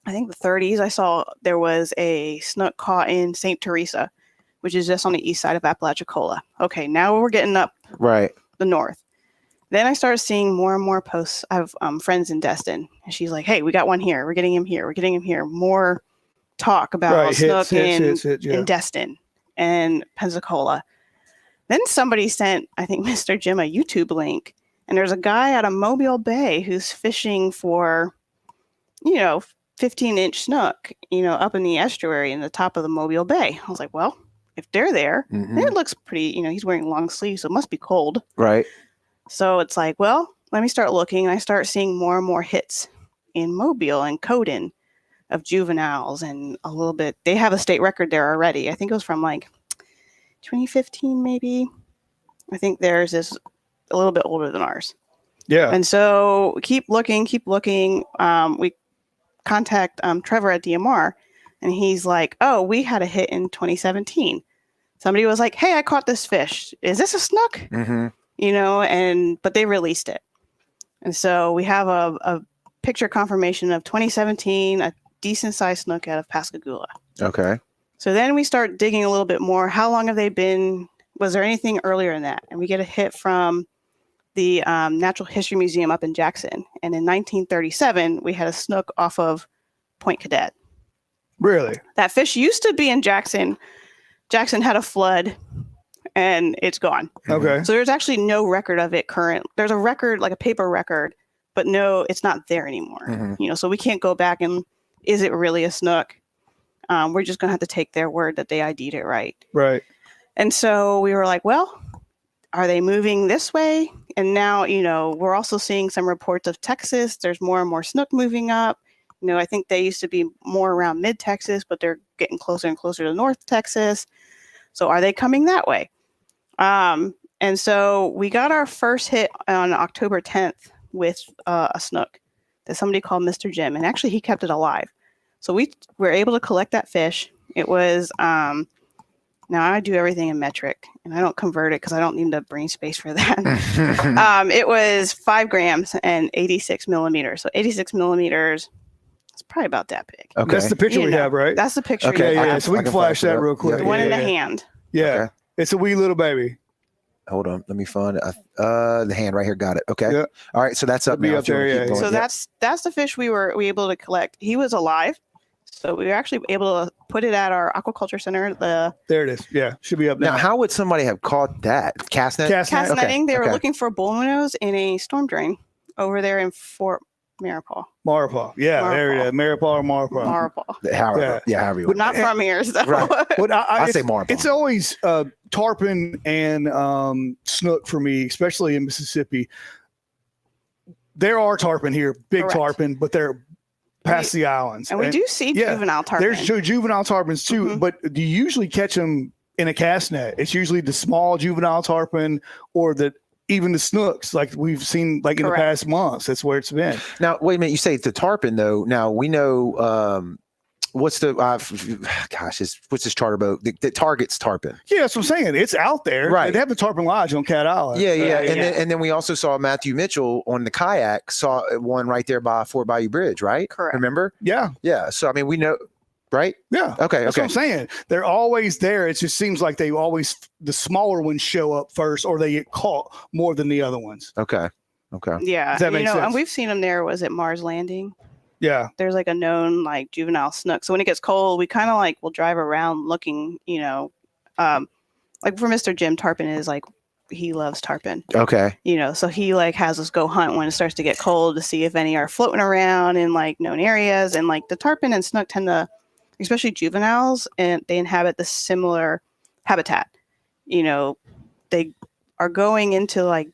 think the 30s, I saw there was a snook caught in St. Teresa, which is just on the east side of Apalachicola. Okay, now we're getting up the north. Then I started seeing more and more posts. I have friends in Destin, and she's like, hey, we got one here. We're getting him here. We're getting him here. More talk about snook in Destin and Pensacola. Then somebody sent, I think, Mr. Jim a YouTube link, and there's a guy out of Mobile Bay who's fishing for, you know, 15-inch snook, you know, up in the estuary in the top of the Mobile Bay. I was like, well, if they're there, then it looks pretty, you know, he's wearing long sleeves, so it must be cold. Right. So it's like, well, let me start looking. I start seeing more and more hits in Mobile and Coden of juveniles, and a little bit, they have a state record there already. I think it was from like 2015, maybe. I think theirs is a little bit older than ours. Yeah. And so keep looking. We contact Trevor at DMR, and he's like, oh, we had a hit in 2017. Somebody was like, hey, I caught this fish. Is this a snook? You know, but they released it. And so we have a picture confirmation of 2017, a decent sized snook out of Pascagoula. Okay. So then we start digging a little bit more. How long have they been? Was there anything earlier in that? And we get a hit from the Natural History Museum up in Jackson. And in 1937, we had a snook off of Point Cadet. Really? That fish used to be in Jackson. Jackson had a flood, and it's gone. Okay. So there's actually no record of it current. There's a record, like a paper record, but no, it's not there anymore. You know, so we can't go back and, is it really a snook? We're just going to have to take their word that they ID'd it right. Right. And so we were like, well, are they moving this way? And now, you know, we're also seeing some reports of Texas. There's more and more snook moving up. You know, I think they used to be more around mid-Texas, but they're getting closer and closer to North Texas. So are they coming that way? And so we got our first hit on October 10th with a snook that somebody called Mr. Jim, and actually he kept it alive. So we were able to collect that fish. It was now I do everything in metric, and I don't convert it because I don't need the brain space for that. It was 5 grams and 86 millimeters. So 86 millimeters, it's probably about that big. Okay. That's the picture we have, right? That's the picture. Okay, Yeah, you yeah. have. So we can flash that real quick. The one in the Yeah. hand. Yeah. Okay. It's a wee little baby. Hold on, let me find it. The hand right here. Got it. Okay. Yeah. All right, so that's up It'll be now. up if you wanna there, keep yeah. going. So Yep. that's the fish we were able to collect. He was alive, so we were actually able to put it at our aquaculture center. The There it is. Yeah. Should be up Now, now. how would somebody have caught that? Cast net? Cast net. cast netting. They were okay. looking for bullnose in a storm drain over there in Fort Maurepas. Maurepas. Yeah, there it is. Maurepas or Maurepas. Maurepas. However, however you want. Not from here, so. Right. But I say it's, Maurepas. it's always tarpon and snook for me, especially in Mississippi. There are tarpon here, big Correct. tarpon, but they're past the islands. And we do see yeah, juvenile tarpon. There's juvenile tarpons too, Mhm. but do you usually catch them in a cast net? It's usually the small juvenile tarpon or even the snooks, like we've seen like in the Correct. past months. That's where it's been. Now, wait a minute. You say the tarpon, though. Now, we know what's the what's this charter boat that targets tarpon? Yeah, that's what I'm saying. It's out there. Right. They have the tarpon lodge on Cat Island. Yeah. Yeah. And then we also saw Matthew Mitchell on the kayak, saw one right there by Fort Bayou Bridge, right? Correct. Remember? Yeah. Yeah. So, I mean, we know, right? Yeah. Okay. That's what I'm saying. They're always there. It just seems like the smaller ones show up first or they get caught more than the other ones. Okay. Yeah. Does that make and sense? we've seen them there. Was it Mars Landing? Yeah. There's like a known like juvenile snook. So when it gets cold, we kind of like will drive around looking, like for Mr. Jim, tarpon is like, he loves tarpon, Okay. so he like has us go hunt when it starts to get cold to see if any are floating around in like known areas. And like the tarpon and snook tend to, especially juveniles, and they inhabit the similar habitat. They are going into like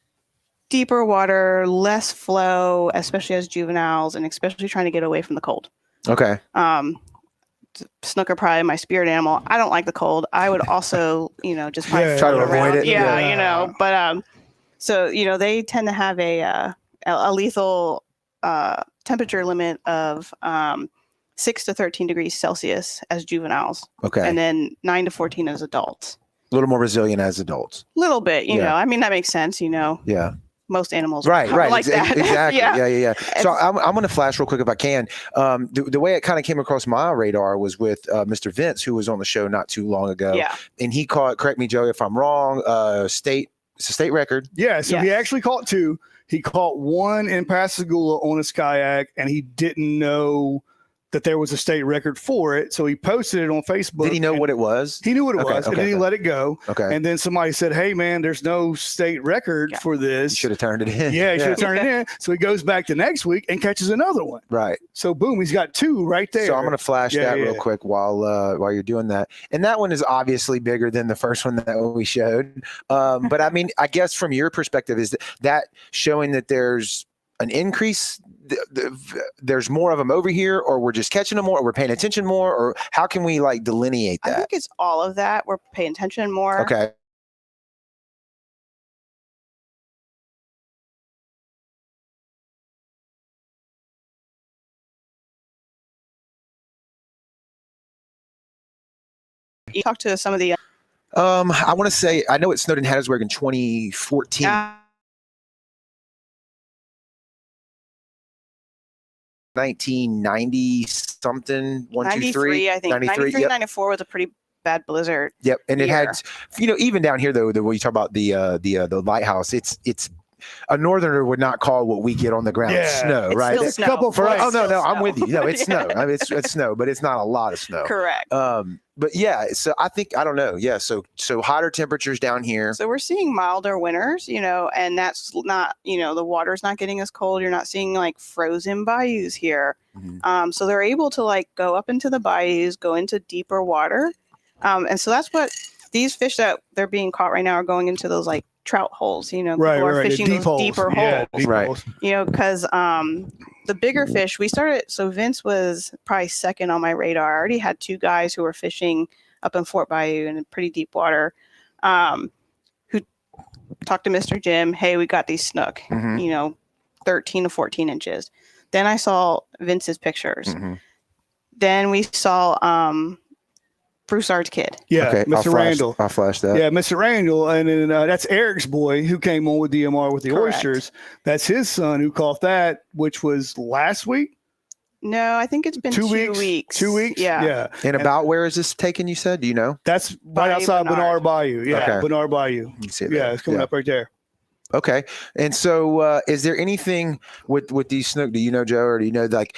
deeper water, less flow, especially as juveniles, and especially trying to get away from the cold. Okay. Snook are probably my spirit animal. I don't like the cold. I would also, just probably Yeah, try to float avoid around. it. Yeah, but so they tend to have a lethal temperature limit of 6 to 13 degrees Celsius as juveniles, Okay. and then 9 to 14 as adults. A little more resilient as adults. Little bit, you Yeah. know. I mean, that makes sense, Yeah. Most animals are Right. like that. Exactly. Yeah. Yeah. So I'm going to flash real quick if I can. The way it kind of came across my radar was with Mr. Vince, who was on the show not too long ago. Yeah. And he caught, correct me, Joey, if I'm wrong, it's a state record. Yeah. So he Yes. actually caught 2. He caught 1 in Pascagoula on his kayak, and he didn't know that there was a state record for it. So he posted it on Facebook. Did he know what it was? He knew what it Okay, was, and okay, then he okay. let it go. Okay. And then somebody said, "Hey, man, there's no state record Yeah. for this." Should have turned it in. Yeah, he should have turned it in. So he goes back the next week and catches another one. Right. So boom, he's got 2 right there. So I'm going to flash Yeah, that real yeah. quick while you're doing that. And that one is obviously bigger than the first one that we showed. But I mean, I guess from your perspective, is that showing that there's an increase? There's more of them over here, or we're just catching them more, or we're paying attention more, or how can we like delineate I that? think it's all of that. We're paying attention more. Okay. You talk to some of the I want to say, I know it snowed in Hattiesburg in 2014. 1990 something, 1, 2, 3. 93, I think. 93, Yep. 94 was a pretty bad blizzard. Yep. And it had, year. even down here though, when you talk about the lighthouse, it's a northerner would not call what we get on the ground Yeah. snow, It's right? still It's- snow. couple for- It's oh no, still I'm snow. with you. No, it's Yeah. snow. I mean, it's snow, but it's not a lot of snow. Correct. But yeah, so I think, I don't know. Yeah. So hotter temperatures down here. So we're seeing milder winters, and that's not, the water's not getting as cold. You're not seeing like frozen bayous here. Mhm. So they're able to like go up into the bayous, go into deeper water. And so that's what these fish that they're being caught right now are going into those like trout holes, people Right, are right. The fishing deep those holes. deeper Yeah, holes, deep Right. holes. because the bigger fish we started. So Vince was probably second on my radar. I already had 2 guys who were fishing up in Fort Bayou in pretty deep water, who talked to Mr. Jim. Hey, we got these snook, 13 to 14 inches. Then I saw Vince's pictures. Then we saw Broussard's kid. Yeah, Okay, Mr. Randall. I'll flash that. Yeah, Mr. Randall, and then that's Eric's boy who came on with DMR with the Correct. oysters. That's his son who caught that, which was last week. No, I think it's been 2 weeks. 2 weeks. Yeah. And about where is this taken? You said, do you know? That's right outside Bernard Bayou. Yeah, Okay. Bernard Bayou. You see that. Yeah, it's coming up right there. Okay. And so is there anything with these snook, do you know, Joe, or do you know, like,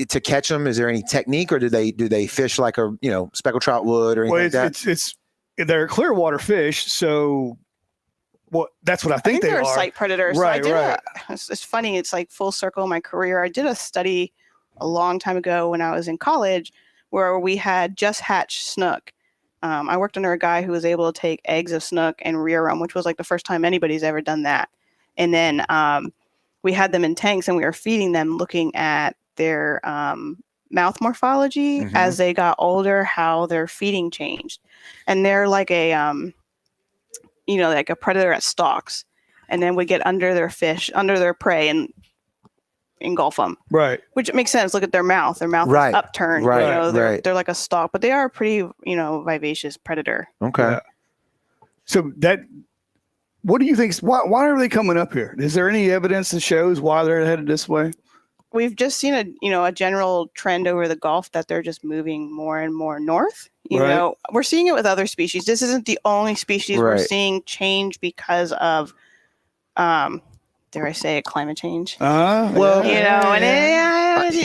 to catch them, is there any technique, or do they fish like a, speckled trout would or anything like that? It's they're clear water fish, so that's what I think they're are. sight predators. Right, so right. It's funny. It's like full circle in my career. I did a study a long time ago when I was in college where we had just hatched snook. I worked under a guy who was able to take eggs of snook and rear them, which was like the first time anybody's ever done that. And then we had them in tanks and we were feeding them, looking at their mouth morphology as they got older, how their feeding changed. And they're like a, like a predator that stalks, and then would get under their fish, under their prey, and engulf them. Right. Which makes sense. Look at their mouth. Their mouth Right. is upturned. Right. They're like a stalk, but they are a pretty, vivacious predator. Okay. Yeah. So what do you think? Why are they coming up here? Is there any evidence that shows why they're headed this way? We've just seen a general trend over the Gulf that they're just moving more and more north. We're seeing it with other species. This isn't the only species we're seeing change because of, dare I say it, climate change. Well, and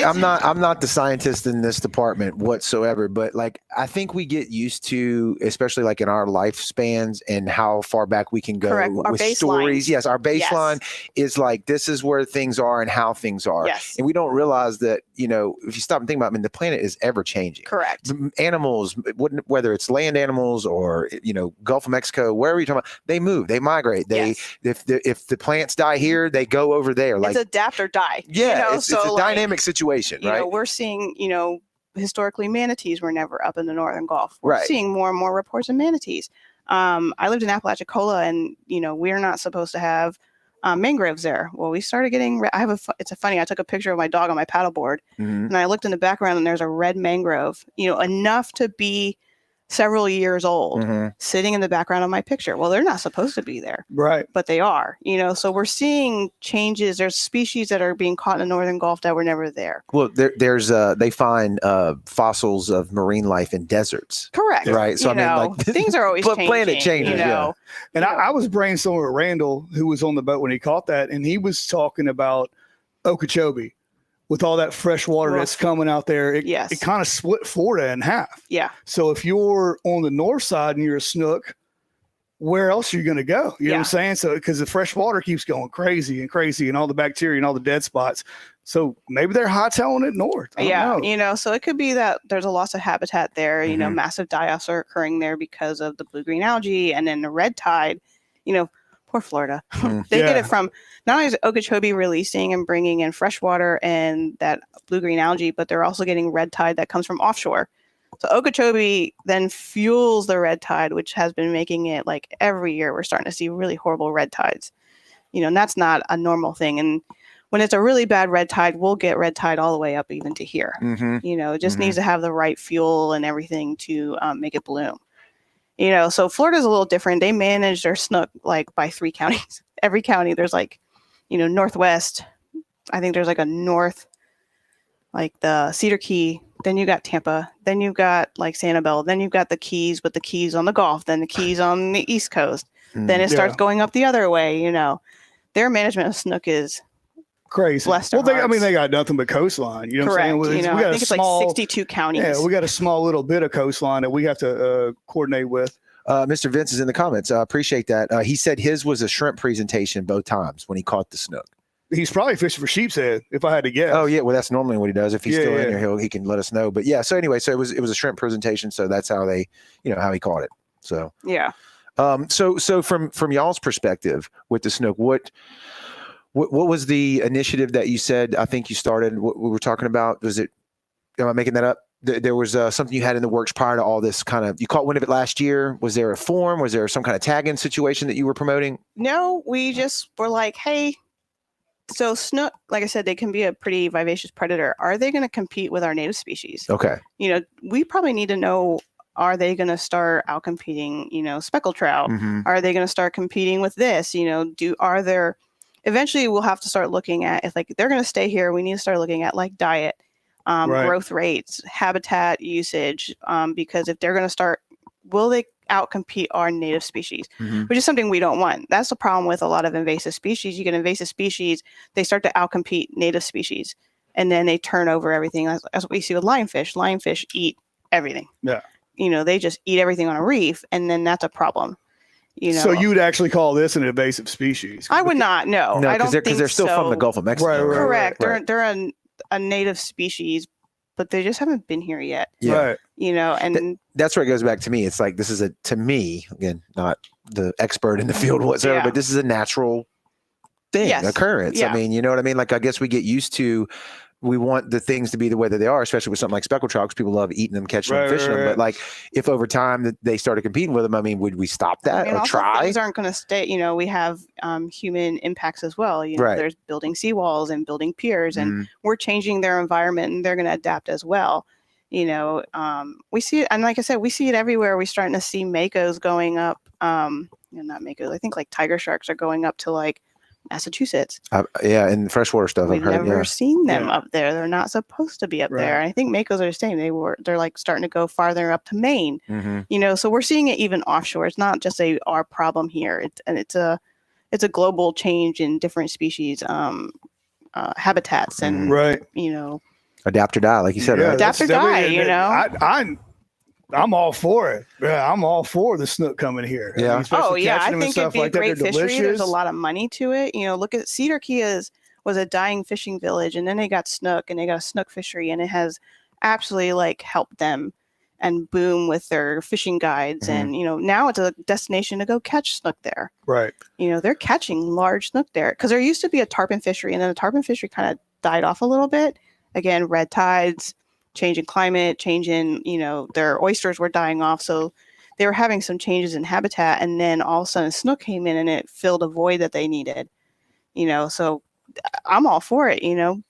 I'm not the scientist in this department whatsoever, but like, I think we get used to, especially like in our lifespans and how far back we can go with stories. Yes. Our baseline is like, this is where things are and how things are. Yes. And we don't realize that, if you stop and think about it, the planet is ever changing. Correct. Animals, whether it's land animals or, Gulf of Mexico, wherever you're talking about, they move, they migrate. If the plants die here, they go over there. Like, it's adapt or die. Yeah. It's a dynamic situation, right? We're seeing, historically manatees were never up in the Northern Gulf. We're seeing more and more reports of manatees. I lived in Apalachicola, and, we're not supposed to have mangroves there. Well, we started getting, it's funny, I took a picture of my dog on my paddleboard, and I looked in the background and there's a red mangrove, enough to be several years old, sitting in the background of my picture. Well, they're not supposed to be there, right? But they are, so we're seeing changes. There's species that are being caught in the Northern Gulf that were never there. Well, there's they find fossils of marine life in deserts. Correct. Right. So things are always changing. Planet changes. And I was brainstorming with Randall, who was on the boat when he caught that, and he was talking about Okeechobee. With all that fresh water that's coming out there, it kind of split Florida in half. Yeah. So if you're on the north side and you're a snook, where else are you going to go? You know what I'm saying? So because the fresh water keeps going crazy and all the bacteria and all the dead spots. So maybe they're hightailing it north. I don't know. So it could be that there's a loss of habitat there. Massive die-offs are occurring there because of the blue-green algae, and then the red tide. Poor Florida. They get it from, not only is Okeechobee releasing and bringing in fresh water and that blue-green algae, but they're also getting red tide that comes from offshore. So Okeechobee then fuels the red tide, which has been making it like every year we're starting to see really horrible red tides. And that's not a normal thing. And when it's a really bad red tide, we'll get red tide all the way up even to here. It just needs to have the right fuel and everything to make it bloom. So Florida's a little different. They manage their snook like by 3 counties. Every county, there's like, Northwest. I think there's like a north, like the Cedar Key. Then you got Tampa. Then you've got like Sanibel. Then you've got the Keys, with the Keys on the Gulf. Then the Keys on the East Coast. Then it starts going up the other way. Their management of snook is crazy. Well, they got nothing but coastline. You know what I'm saying? I think it's like 62 counties. Yeah, we got a small little bit of coastline that we have to coordinate with. Mr. Vince is in the comments. I appreciate that. He said his was a shrimp presentation both times when he caught the snook. He's probably fishing for sheep's head, if I had to guess. Oh yeah, well that's normally what he does. If he's still in here, he can let us know. But yeah, so anyway, so it was a shrimp presentation. So that's how they, how he caught it. So yeah. So from y'all's perspective with the snook, what was the initiative that you said? I think you started. What we were talking about, was it? Am I making that up? there was something you had in the works prior to all this kind of, you caught wind of it last year. Was there a forum? Was there some kind of tag-in situation that you were promoting? No, we just were like, hey, so snook, like I said, they can be a pretty vivacious predator. Are they going to compete with our native species? Okay. We probably need to know, are they going to start outcompeting, speckled trout? Mm-hmm. Are they going to start competing with this? Eventually we'll have to start looking at, if like they're going to stay here, we need to start looking at like diet, growth rates, habitat usage, because if they're going to start, will they outcompete our native species, which is something we don't want. That's the problem with a lot of invasive species. You get invasive species, they start to outcompete native species, and then they turn over everything. That's what we see with lionfish. Lionfish eat everything. Yeah. They just eat everything on a reef, and then that's a problem. So you would actually call this an invasive species? I would not. No, I don't think because they're still from the Gulf of Mexico. Right. Correct. Right. They're a native species, but they just haven't been here yet. Yeah. Right. And that's where it goes back to me. It's like, this is to me, again, not the expert in the field whatsoever, but this is a natural thing, occurrence. Yeah. I mean, you know what I mean? Like, I guess we get used to, we want the things to be the way that they are, especially with something like speckled trout, because people love eating them, catching them, fishing them. But like, if over time that they started competing with them, I mean, would we stop that or try? Things aren't going to stay. We have human impacts as well. There's building seawalls and building piers, and we're changing their environment, and they're going to adapt as well. We see it, and like I said, we see it everywhere. We're starting to see makos going up. Not makos. I think like tiger sharks are going up to like Massachusetts. And freshwater stuff. We've I've heard, never seen them up there. They're not supposed to be up there. And I think makos are staying. They're like starting to go farther up to Maine. So we're seeing it even offshore. It's not just our problem here. It's a global change in different species habitats and adapt or die, like you said. Yeah, right? adapt or die. I'm all for it. Yeah, I'm all for the snook coming here. Yeah. I think it'd be a great fishery. There's a lot of money to it. Look at Cedar Key was a dying fishing village, and then they got snook, and they got a snook fishery, and it has absolutely helped them and boom with their fishing guides. And now it's a destination to go catch snook there. Right. They're catching large snook there, because there used to be a tarpon fishery, and then the tarpon fishery kind of died off a little bit. Again, red tides, change in climate, change in, their oysters were dying off. So they were having some changes in habitat, and then all of a sudden snook came in and it filled a void that they needed. So I'm all for it.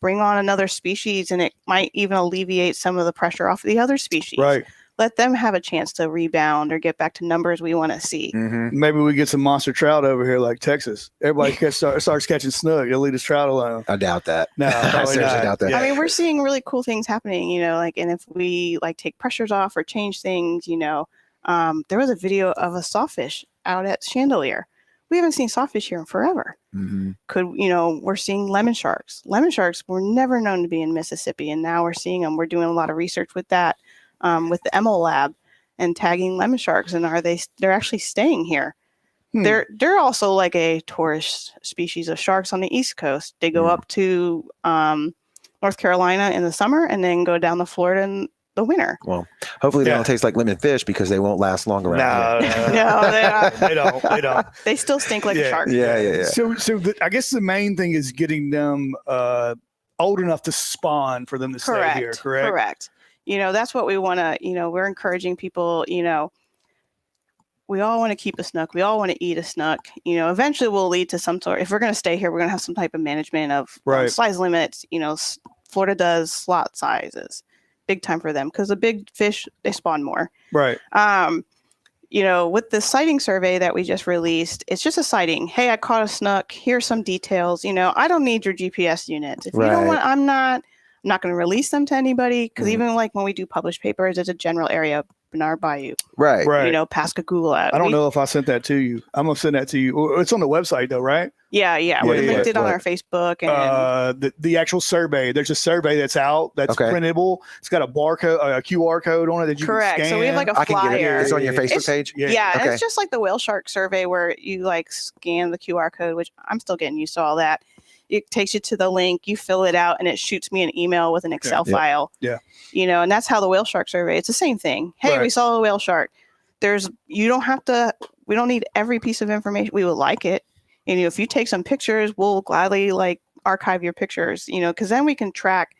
Bring on another species, and it might even alleviate some of the pressure off of the other species. Right. Let them have a chance to rebound or get back to numbers we want to see. Maybe we get some monster trout over here like Texas. Everybody starts catching snook. You'll leave us trout alone. I doubt that. No, I seriously doubt that. I mean, we're seeing really cool things happening, and if we take pressures off or change things, there was a video of a sawfish out at Chandelier. We haven't seen sawfish here in forever. We're seeing lemon sharks. Lemon sharks were never known to be in Mississippi, and now we're seeing them. We're doing a lot of research with that. With the EMO lab and tagging lemon sharks, and they're actually staying here. They're also like a tourist species of sharks on the East Coast. They go up to North Carolina in the summer and then go down to Florida in the winter. Well, hopefully they don't taste like lemon fish, because they won't last long around here. No, they don't. They still stink like a shark. Yeah. So I guess the main thing is getting them old enough to spawn for them to stay here. Correct. That's what we want to, we're encouraging people, we all want to keep a snook. We all want to eat a snook. Eventually we'll lead to some sort, if we're going to stay here, we're going to have some type of management of size limits. Florida does slot sizes, big time for them, because the big fish, they spawn more. Right. With the sighting survey that we just released, it's just a sighting. Hey, I caught a snook. Here's some details. I don't need your GPS units. If you don't want, I'm not going to release them to anybody, because even like when we do published papers, it's a general area, Bernard Bayou. Right. Pascagoula. I don't know if I sent that to you. I'm going to send that to you. It's on the website though, right? Yeah. We linked it on our Facebook. And the actual survey. There's a survey that's out that's printable. It's got a barcode, a QR code on it that you can scan. So we have like a flyer. I can get it. It's on your Facebook page? Yeah. It's just like the whale shark survey where you scan the QR code, which I'm still getting used to all that. It takes you to the link, you fill it out, and it shoots me an email with an Excel file. Yeah. And that's how the whale shark survey, it's the same thing. Hey, we saw a whale shark. We don't need every piece of information. We would like it. And if you take some pictures, we'll gladly archive your pictures, because then we can track,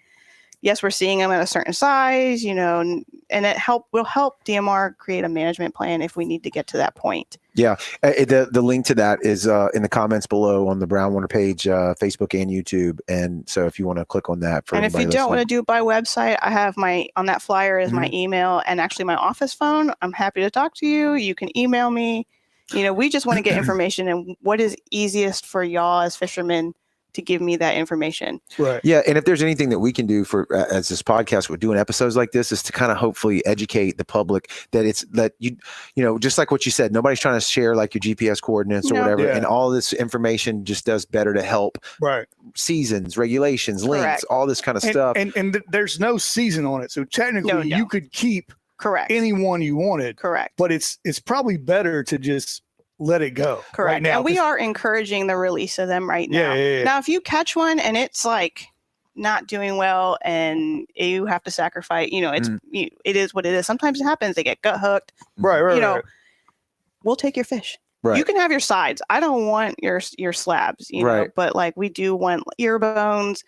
yes, we're seeing them at a certain size, and it will help DMR create a management plan if we need to get to that point. Yeah, the link to that is in the comments below on the Brownwater page, Facebook and YouTube. And so if you want to click on that for and if you don't want to do it by website, I have on that flyer is my email and actually my office phone. I'm happy to talk to you. You can email me. We just want to get information, and what is easiest for y'all as fishermen to give me that information. Right. Yeah. And if there's anything that we can do for, as this podcast, we're doing episodes like this, is to kind of hopefully educate the public that just like what you said, nobody's trying to share like your GPS coordinates or whatever. Yeah. And all this information just does better to help seasons, regulations, links, all this kind of stuff. And there's no season on it. So technically you could keep anyone you wanted. Correct. But it's probably better to just let it go. Correct. Right now, and we are encourage the release of them right now. Yeah. Now, if you catch one and it's like not doing well and you have to sacrifice, it is what it is. Sometimes it happens. They get gut hooked. Right. We'll take your fish. Right. You can have your sides. I don't want your slabs, know, but like we do want ear bones,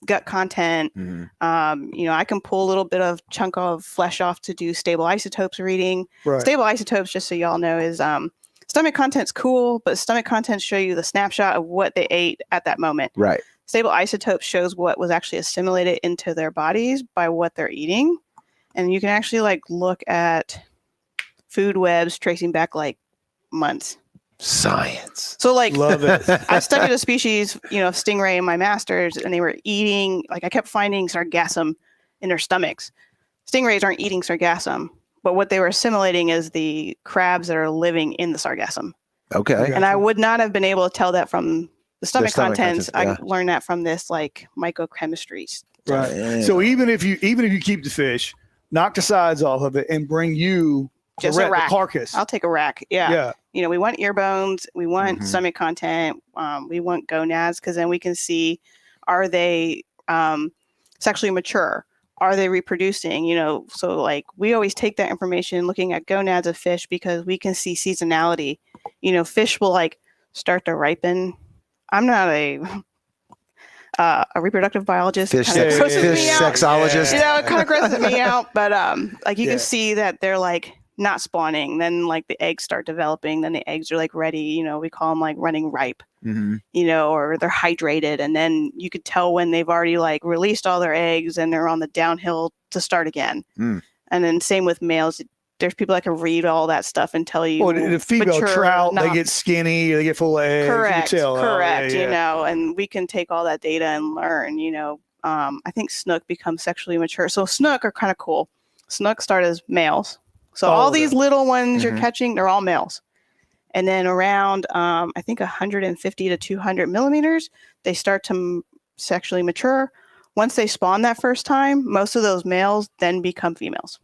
gut content. I can pull a little bit of chunk of flesh off to do stable isotopes reading. Stable isotopes, just so y'all know, is stomach content's cool, but stomach contents show you the snapshot of what they ate at that moment. Right. Stable isotopes shows what was actually assimilated into their bodies by what they're eating. And you can actually like look at food webs tracing back like months. Science. So like, love it. I studied a species, of stingray in my master's, and they were eating, like I kept finding sargassum in their stomachs. Stingrays aren't eating sargassum, but what they were assimilating is the crabs that are living in the sargassum. Okay. And I would not have been able to tell that from the stomach contents. Yeah. I learned that from this like microchemistry. Right. Yeah. So even if you keep the fish, knock the sides off of it and bring you just a rack. The carcass. I'll take a rack. Yeah. We want ear bones. We want stomach content. We want gonads, because then we can see, are they sexually mature? Are they reproducing? So like we always take that information looking at gonads of fish because we can see seasonality. Fish will like start to ripen. I'm not a reproductive biologist. Fish sexologist. Yeah. It kind of grosses me out. But like you can see that they're like not spawning, then like the eggs start developing, then the eggs are like ready, we call them like running ripe, or they're hydrated, and then you could tell when they've already like released all their eggs and they're on the downhill to start again. And then same with males. There's people that can read all that stuff and tell you. Well, the female trout, they get skinny, they get full of eggs. Correct. You can tell. Correct. And we can take all that data and learn. I think snook becomes sexually mature. So snook are kind of cool. Snook start as males. So all these little ones you're catching, they're all males. And then around, I think 150 to 200 millimeters, they start to sexually mature. Once they spawn that first time, most of those males then become females.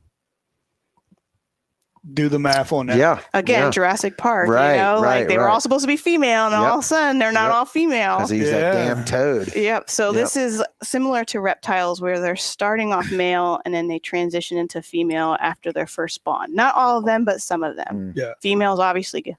Do the math on that. Yeah. Again, Jurassic Park, they were all supposed to be female, and all of a sudden they're not all female. Because they use that damn toad. Yep. So this is similar to reptiles, where they're starting off male and then they transition into female after their first spawn. Not all of them, but some of them. Yeah. Females obviously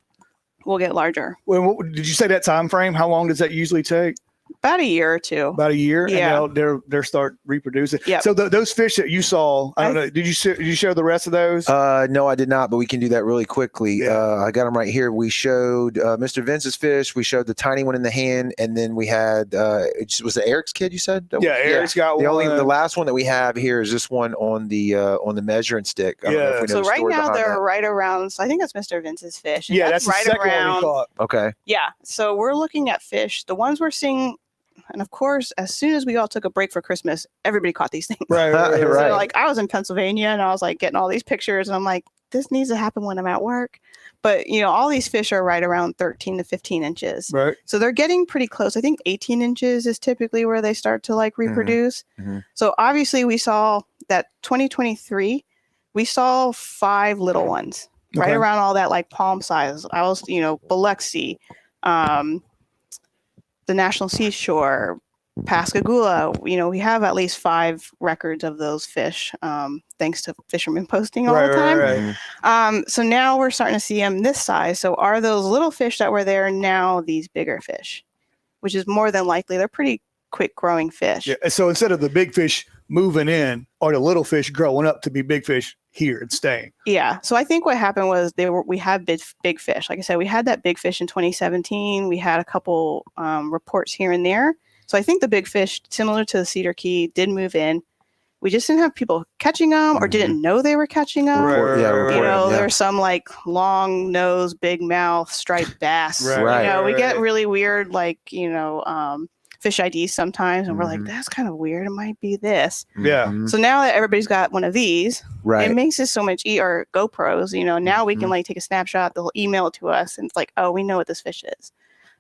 will get larger. Well, did you say that time frame? How long does that usually take? About a year or two. About a year, yeah. And they'll start reproducing. Yep. So those fish that you saw, I don't know. Did you show the rest of those? No, I did not, but we can do that really quickly. Yeah. I got them right here. We showed Mr. Vince's fish. We showed the tiny one in the hand, and then we had was it Eric's kid? You said? Yeah, Eric's got one. The last one that we have here is this one on the measuring stick. I don't know if we know So the right story now behind they're that. right around. So I think that's Mr. Vince's fish. Yeah, that's right the second around. one we caught. Okay. Yeah. So we're looking at fish. The ones we're seeing. And of course, as soon as we all took a break for Christmas, everybody caught these things. Right. Right. So like I was in Pennsylvania and I was like getting all these pictures and I'm like, this needs to happen when I'm at work. But all these fish are right around 13 to 15 inches. Right. So they're getting pretty close. I think 18 inches is typically where they start to like reproduce. Mm-hmm. So obviously we saw that 2023, we saw 5 little ones right around all that like palm size. I was, Biloxi, the National Seashore, Pascagoula, we have at least 5 records of those fish, thanks to fishermen posting all the time. Right. So now we're starting to see them this size. So are those little fish that were there now these bigger fish, which is more than likely? They're pretty quick growing fish. Yeah. So instead of the big fish moving in, or the little fish growing up to be big fish here and staying. Yeah. So I think what happened was we had big fish. Like I said, we had that big fish in 2017. We had a couple reports here and there. So I think the big fish, similar to the Cedar Key, did move in. We just didn't have people catching them or didn't know they were catching them. There's some like long nose, big mouth, striped bass. We get really weird, like, fish IDs sometimes. And we're like, that's kind of weird. It might be this. Yeah. So now that everybody's got one of these, Right. it makes it so much or GoPros, now we can like take a snapshot, they'll email it to us and it's like, oh, we know what this fish is.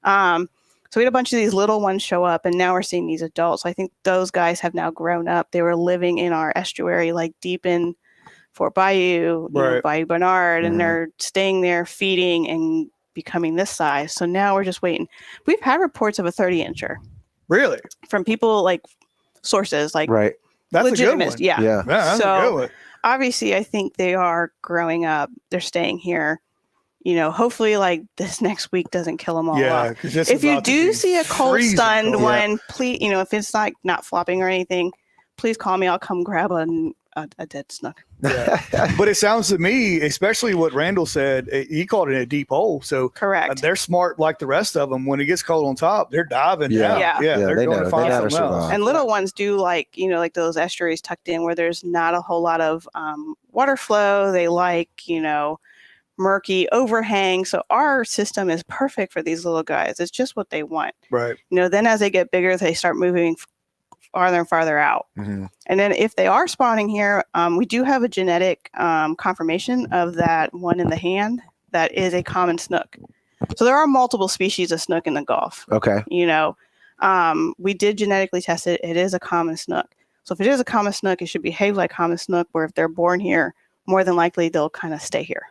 So we had a bunch of these little ones show up and now we're seeing these adults. So I think those guys have now grown up. They were living in our estuary, like deep in Fort Bayou, Bayou Bernard, and they're staying there feeding and becoming this size. So now we're just waiting. We've had reports of a 30-incher. Really? From people like sources, like that's legitimate. A good one. Yeah. That's a good one. Obviously I think they are growing up. They're staying here. Hopefully like this next week doesn't kill them all off. If you do see a cold stunned one, please, if it's like not flopping or anything, please call me. I'll come grab a dead snook. Yeah. But it sounds to me, especially what Randall said, he called it a deep hole. So correct. They're smart like the rest of them. When it gets cold on top, they're diving down. They're going to find something else. And little ones do like those estuaries tucked in where there's not a whole lot of water flow. They like, murky overhang. So our system is perfect for these little guys. It's just what they want. Right. Then as they get bigger, they start moving farther and farther out. And then if they are spawning here, we do have a genetic confirmation of that one in the hand that is a common snook. So there are multiple species of snook in the Gulf. Okay. We did genetically test it. It is a common snook. So if it is a common snook, it should behave like common snook, where if they're born here, more than likely they'll kind of stay here.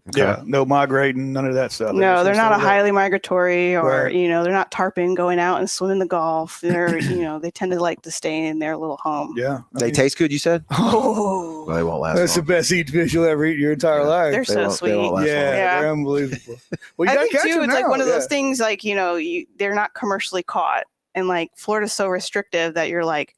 Okay. Yeah, no migrating, none of that stuff. No, they're not a highly migratory, or they're not tarpon going out and swimming the Gulf. They're they tend to like to stay in their little home. Yeah, they taste good. You said? Oh, well, they won't last. That's long. the best eating fish you'll ever eat in your entire life. They're so sweet. They're unbelievable. Well, I think too, it's like one of those things. Like they're not commercially caught, and like Florida's so restrictive that you're like,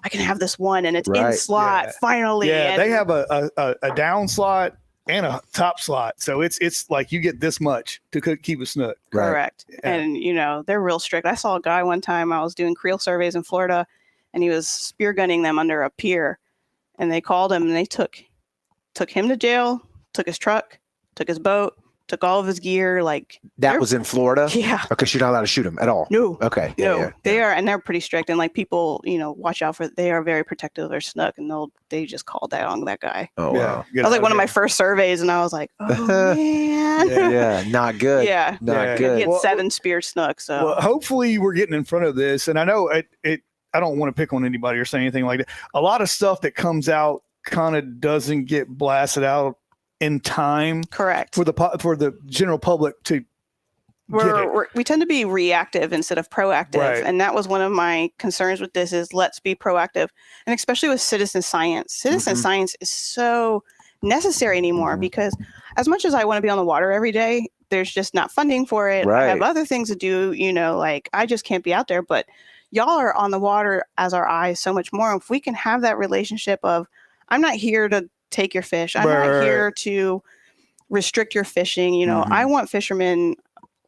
I can have this one, and it's in slot finally. Yeah, they have a down slot and a top slot, so it's like you get this much to keep a snook. Correct. And they're real strict. I saw a guy one time, I was doing creel surveys in Florida, and he was spear gunning them under a pier, and they called him and they took him to jail, took his truck, took his boat, took all of his gear. Like that was in Florida. Yeah. Okay, so you're not allowed to shoot them at all. No. Okay. They are, and they're pretty strict. And like people, watch out for. They are very protective of their snook, and they just called that on that guy. Oh wow. That was like one of my first surveys, and I was like, oh man. Not good. Not good. He had 7 spear snooks. So well, hopefully we're getting in front of this. And I know I don't want to pick on anybody or say anything like that. A lot of stuff that comes out kind of doesn't get blasted out in time. Correct. For the general public to we tend to be reactive instead of proactive. And that was one of my concerns with this is let's be proactive. And especially with citizen science. Citizen science is so necessary anymore because as much as I want to be on the water every day, there's just not funding for it. I have other things to do, like I just can't be out there, but y'all are on the water as our eyes so much more. If we can have that relationship of, I'm not here to take your fish. I'm not here to restrict your fishing. I want fishermen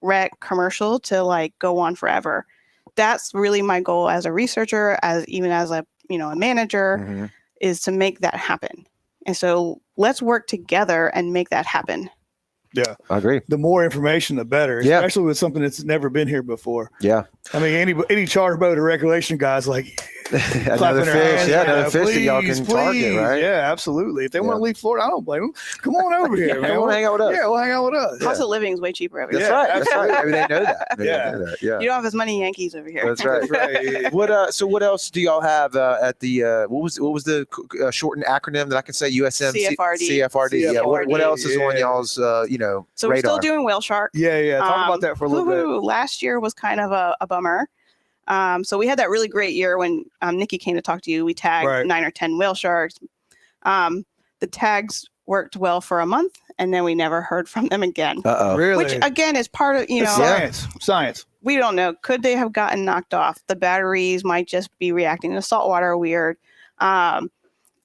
rec commercial to like go on forever. That's really my goal as a researcher, as a manager, is to make that happen. And so let's work together and make that happen. Yeah, I agree. The more information, the better, especially with something that's never been here before. Yeah. I mean, any charter boat or regulation guys like another fish, another fish that y'all can target, right? Yeah, absolutely. If they want to leave Florida, I don't blame them. Come on over here, man. We'll hang out with us. Yeah, we'll hang out with us. Cost of living is way cheaper over here. That's right. Maybe they know that. You don't have as many Yankees over here. That's right. So what else do y'all have at the what was the shortened acronym that I can say? USM CFRD. Yeah. What else is on y'all's So radar? We're still doing whale shark. Yeah. Talk about that for a little bit. Last year was kind of a bummer. So we had that really great year when Nikki came to talk to you. We tagged 9 or 10 whale sharks. The tags worked well for a month, and then we never heard from them again. Uh-oh. Really? Which again is part of, It's science. we don't know. Could they have gotten knocked off? The batteries might just be reacting to salt water weird.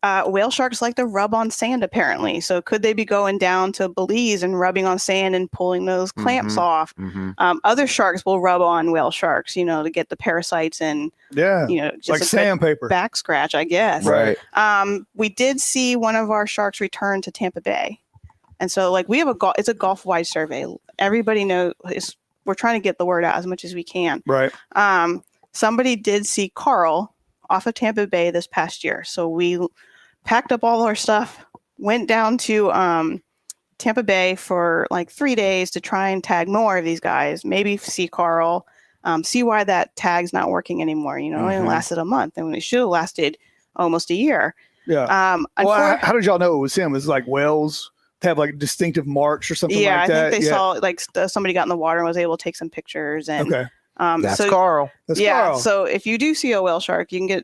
Whale sharks like to rub on sand, apparently. So could they be going down to Belize and rubbing on sand and pulling those clamps off? Other sharks will rub on whale sharks, to get the parasites and, just like a sandpaper. back scratch, I guess. Right. We did see one of our sharks return to Tampa Bay. And so we have it's a Gulf-wide survey. Everybody knows we're trying to get the word out as much as we can. Right. Somebody did see Carl off of Tampa Bay this past year. So we packed up all our stuff, went down to Tampa Bay for 3 days to try and tag more of these guys, maybe see Carl, see why that tag's not working anymore. It only lasted a month, and it should have lasted almost a year. Yeah. Well, how did y'all know it was him? It's like whales have distinctive marks or something like that? I think they saw somebody got in the water and was able to take some pictures. And okay. That's Carl. That's Carl. So if you do see a whale shark, you can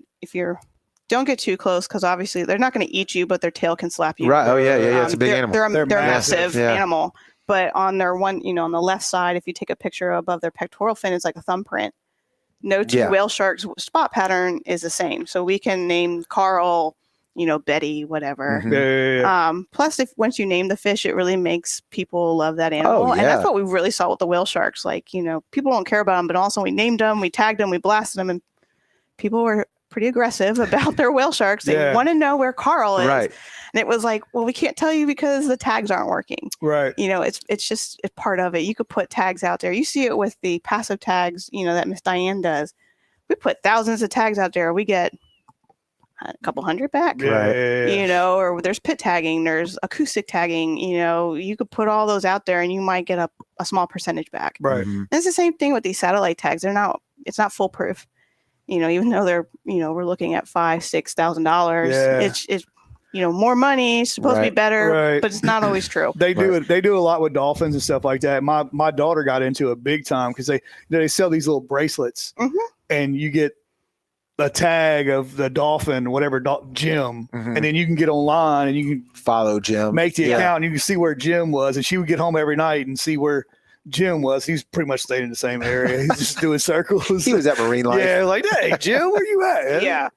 don't get too close, because obviously they're not going to eat you, but their tail can slap you. Right. Oh yeah. It's a big animal. They're a massive, massive animal. But on their on the left side, if you take a picture above their pectoral fin, it's like a thumbprint. No two whale sharks spot pattern is the same. So we can name Carl, Betty, whatever. Plus, once you name the fish, it really makes people love that animal. And that's what we really saw with the whale sharks. People don't care about them, but also we named them, we tagged them, we blasted them, and people were pretty aggressive about their whale sharks. They want to know where Carl is. Right. And it was we can't tell you because the tags aren't working. Right. It's just a part of it. You could put tags out there. You see it with the passive tags, that Miss Diane does. We put thousands of tags out there. We get a couple hundred back. Right. Or there's pit tagging, there's acoustic tagging, you could put all those out there and you might get a small percentage back. Right. And it's the same thing with these satellite tags. It's not foolproof. Even though they're, we're looking at $5,000-$6,000, it's more money, it's supposed to be better, but it's not always true. They do a lot with dolphins and stuff like that. My daughter got into it big time because they sell these little bracelets, and you get a tag of the dolphin, whatever, Jim, and then you can get online and you can follow Jim, make the account, and you can see where Jim was, and she would get home every night and see where Jim was. He's pretty much stayed in the same area. He's just doing circles. He was at Marine Life. Yeah, hey, Jim, where you at? Yeah.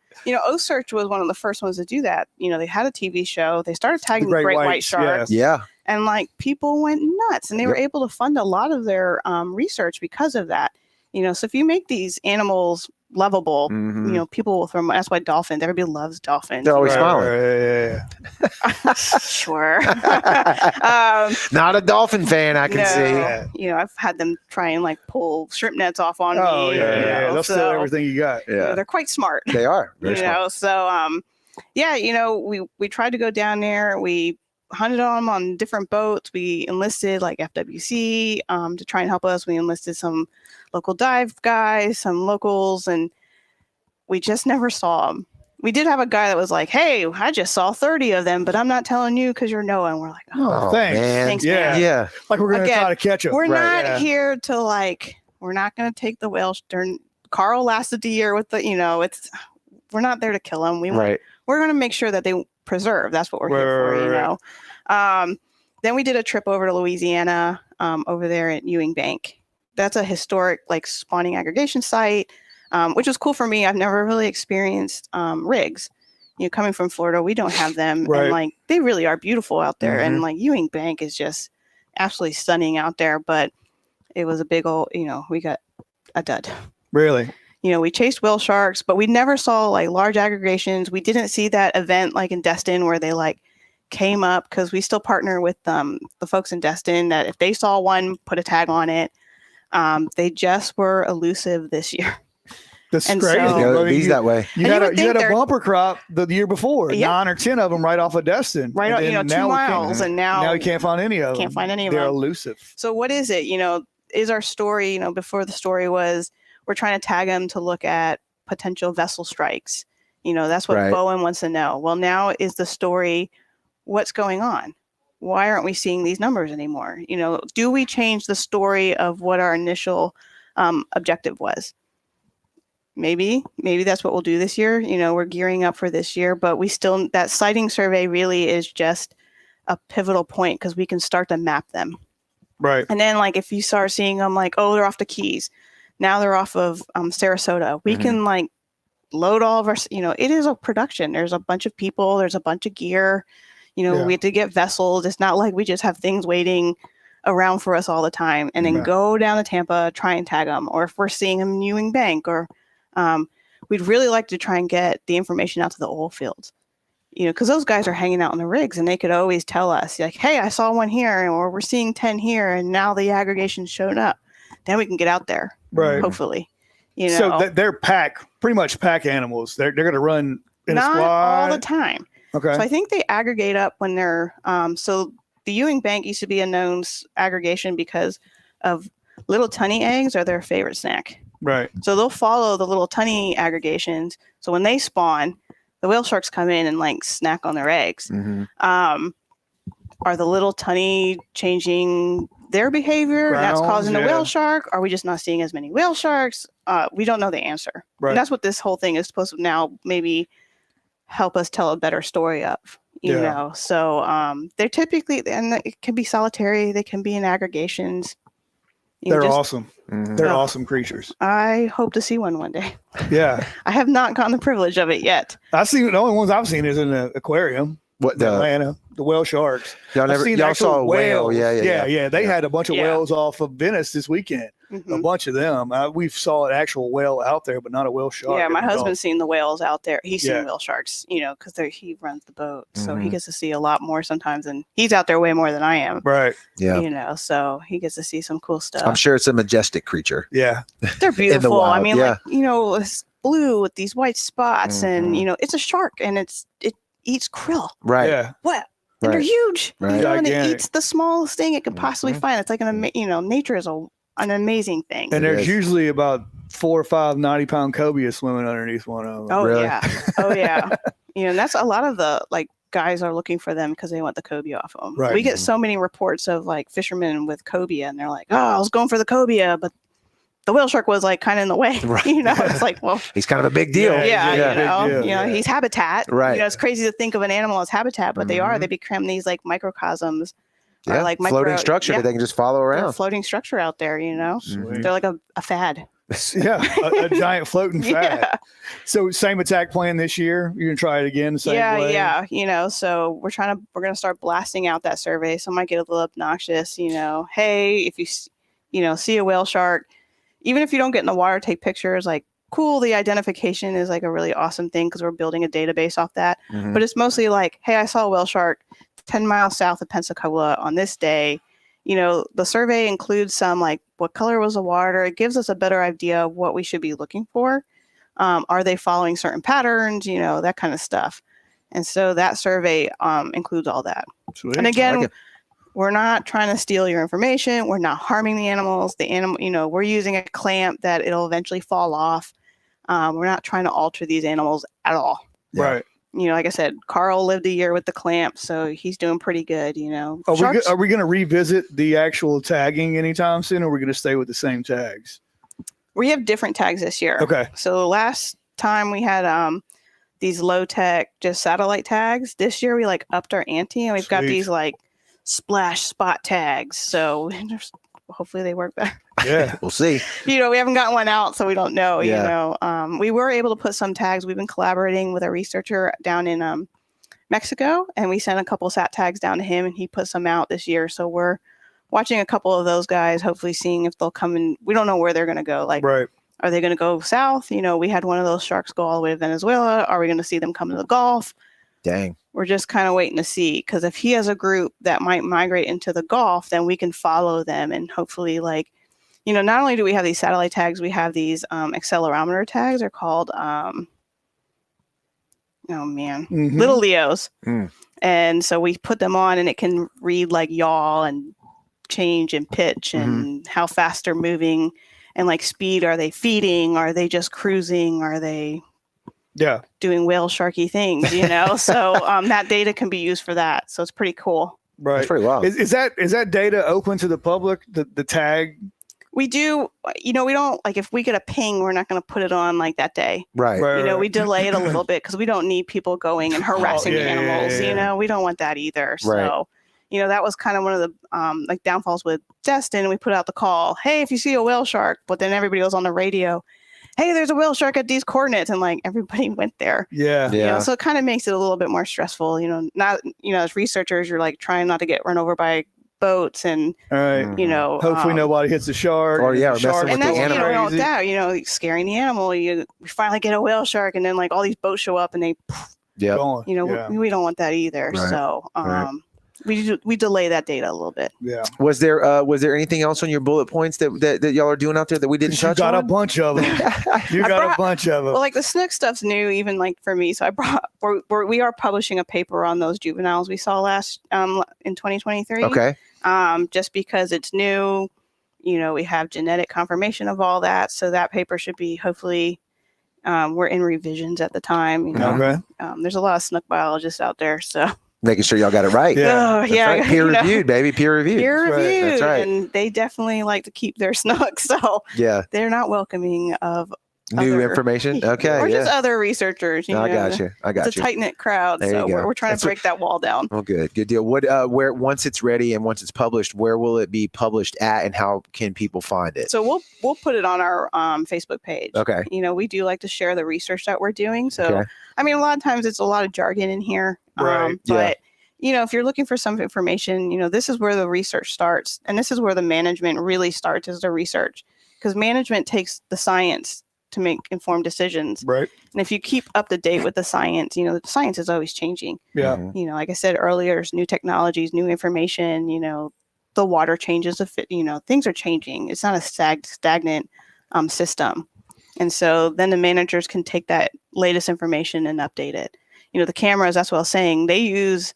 O-Search was one of the first ones to do that. They had a TV show. They started tagging great white sharks. Yeah. And people went nuts, and they were able to fund a lot of their research because of that. So if you make these animals lovable, people will throw them. That's why dolphins, everybody loves dolphins. They're always smiling. Sure. Not a dolphin fan, I can see. I've had them try and pull shrimp nets off on me. They'll steal everything you got. Yeah. They're quite smart. They are. Very smart. So we tried to go down there. We hunted on them on different boats. We enlisted FWC to try and help us. We enlisted some local dive guys, some locals, and we just never saw them. We did have a guy that was like, "Hey, I just saw 30 of them, but I'm not telling you because you're Noah." And we're like, "Oh, thanks, man. Thanks, yeah, man." Yeah. Like we're gonna try to catch them. We're not here to we're not gonna take the whale. Carl lasted a year with the, we're not there to kill him. We're gonna make sure that they preserve. That's what we're here for, Then we did a trip over to Louisiana, over there at Ewing Bank. That's a historic spawning aggregation site, which was cool for me. I've never really experienced rigs. Coming from Florida, we don't have them, and they really are beautiful out there. And Ewing Bank is just absolutely stunning out there. But it was a big old, we got a dud. Really? We chased whale sharks, but we never saw large aggregations. We didn't see that event in Destin where they came up, because we still partner with the folks in Destin that if they saw one, put a tag on it. They just were elusive this year. That's and crazy. So, he's that way. You had a bumper crop the year before, 9 or 10 of them right off of Destin. Right, 2 miles, and now you can't find any of them. Can't find any of them. They're elusive. So what is it? Is our story? Before the story was we're trying to tag them to look at potential vessel strikes. That's what Bowen wants to know. Well, now is the story. What's going on? Why aren't we seeing these numbers anymore? Do we change the story of what our initial objective was? Maybe that's what we'll do this year. We're gearing up for this year, but that sighting survey really is just a pivotal point because we can start to map them. Right. And then like if you start seeing them like, oh, they're off the Keys, now they're off of Sarasota, we can like load all of our, it is a production. There's a bunch of people, there's a bunch of gear, we have to get vessels. It's not like we just have things waiting around for us all the time and then go down to Tampa, try and tag them. Or if we're seeing them in Ewing Bank, or we'd really like to try and get the information out to the oil fields, because those guys are hanging out on the rigs and they could always tell us like, hey, I saw one here, or we're seeing 10 here, and now the aggregation's shown up. Then we can get out there, hopefully. So they're pretty much pack animals. They're going to run in a squad? Not all the time. Okay. So I think they aggregate up when they're, so the Ewing Bank used to be a known aggregation because of little tunny eggs are their favorite snack. Right. So they'll follow the little tunny aggregations. So when they spawn, the whale sharks come in and like snack on their eggs. Are the little tunny changing their behavior? That's causing the whale shark? Are we just not seeing as many whale sharks? We don't know the answer. Right. And that's what this whole thing is supposed to now maybe help us tell a better story of, you know? So they're typically, and it can be solitary. They can be in aggregations. They're awesome. They're awesome creatures. I hope to see one day. Yeah. I have not gotten the privilege of it yet. The only ones I've seen is in the aquarium. What in Atlanta, the whale sharks. Y'all saw a whale. Yeah. They had a bunch of whales off of Venice this weekend. A bunch of them. We've saw an actual whale out there, but not a whale shark. Yeah, my husband's seen the whales out there. He's seen whale sharks, because he runs the boat, so he gets to see a lot more sometimes, and he's out there way more than I am. Right. Yeah. So he gets to see some cool stuff. I'm sure it's a majestic creature. Yeah. They're beautiful. wild, I mean, it's blue with these white spots, and it's a shark, and it eats krill. Right. Yeah. What? And they're huge. Right. And it eats the smallest thing it could possibly find. It's like nature is an amazing thing. And there's usually about 4 or 5 90-pound cobia swimming underneath one of them. Oh, Really? yeah. Oh, yeah. And that's a lot of the guys are looking for them because they want the cobia off of them. Right. We get so many reports of fishermen with cobia, and they're like, oh, I was going for the cobia, but the whale shark was kind of in the way. Right. It's like, well, he's kind of a big deal. He's habitat. Right. It's crazy to think of an animal as habitat, but they become these microcosms. Yeah, or floating structure that they can just follow They're around. a floating structure out there, They're like a fad. Yeah, a giant floating fad. Yeah. So same attack plan this year. You're gonna try it again the same way? Yeah. So we're gonna start blasting out that survey. So it might get a little obnoxious. Hey, if you see a whale shark, even if you don't get in the water, take pictures. Cool. The identification is a really awesome thing because we're building a database off that. But it's mostly hey, I saw a whale shark 10 miles south of Pensacola on this day. The survey includes some what color was the water. It gives us a better idea of what we should be looking for. Are they following certain patterns? That kind of stuff. And so that survey includes all that. Sweet. And again, we're not trying to steal your information. We're not harming the animals. The animal, we're using a clamp that it'll eventually fall off. We're not trying to alter these animals at all. Right. Like I said, Carl lived a year with the clamp, so he's doing pretty good, Are we going to revisit the actual tagging anytime soon, or are we going to stay with the same tags? We have different tags this year. Okay. So last time we had these low-tech, just satellite tags. This year we upped our ante, and we've got these splash spot tags. So hopefully they work better. Yeah, we'll see. We haven't gotten one out, so we don't know. We were able to put some tags. We've been collaborating with a researcher down in Mexico, and we sent a couple sat tags down to him, and he put some out this year. So we're watching a couple of those guys, hopefully seeing if they'll come in. We don't know where they're going to go. Right. Are they going to go south? We had one of those sharks go all the way to Venezuela. Are we going to see them come to the Gulf? Dang. We're just kind of waiting to see, because if he has a group that might migrate into the Gulf, then we can follow them and hopefully not only do we have these satellite tags, we have these accelerometer tags. They're called, little Leos. And so we put them on, and it can read yaw and change and pitch and how fast they're moving and speed. Are they feeding? Are they just cruising? Are they doing whale sharky things, So that data can be used for that. So it's pretty cool. Right. That's pretty wild. Is that data open to the public, the tag? We do, we don't, if we get a ping, we're not going to put it on that day. Right. We delay it a little bit because we don't need people going and harassing the animals. We don't want that either. So You know, that was kind of one of the like downfalls with Destin. We put out the call, hey, if you see a whale shark, but then everybody was on the radio, hey, there's a whale shark at these coordinates, and like everybody went there. Yeah. You know, so it kind of makes it a little bit more stressful. You know, not, you know, as researchers, you're like trying not to get run over by boats, and All right. you know, Hopefully nobody hits the shark. Or, yeah, or the shark messing and with that's, the you animal. know, crazy. that, you know, scaring the animal. We finally get a whale shark, and then like all these boats show up, and they, Yeah. Gone. you know, Yeah. we don't want that either. Right. So Right. we delay that data a little bit. Yeah. Was there anything else on your bullet points that y'all are doing out there that we didn't You touch got on? a bunch of them. You got a bunch of them. Well, like the snook stuff's new, even like for me. So I brought we are publishing a paper on those juveniles we saw last in 2023. Okay. Just because it's new, you know, we have genetic confirmation of all that, so that paper should be hopefully. We're in revisions at the time. You know, Okay. there's a lot of snook biologists out there, so Making sure y'all got it right. Yeah. oh, That's yeah, right. Peer you know, reviewed, baby. Peer reviewed. peer That's right. reviewed, That's right. and they definitely like to keep their snook, so Yeah. they're not welcoming of New other- information. Okay. or yeah. just other researchers. You No, I know, got you. I got it's a you. tight knit crowd, There so you go. we're trying That's to break that wall down. Oh, good. Good deal. What? Where? Once it's ready and once it's published, where will it be published at, and how can people find it? So we'll put it on our Facebook page. Okay. You know, we do like to share the research that we're doing. So Okay. I mean, a lot of times it's a lot of jargon in here. Right. But you know, if you're looking for some information, you know, this is where the research starts, and this is where the management really starts, is the research, because management takes the science to make informed decisions. Right. And if you keep up to date with the science, you know, the science is always changing. Yeah. Mhm. You know, like I said earlier, there's new technologies, new information, you know, the water changes, you know, things are changing. It's not a stagnant system. And so then the managers can take that latest information and update it. You know, the cameras, that's what I was saying, they use,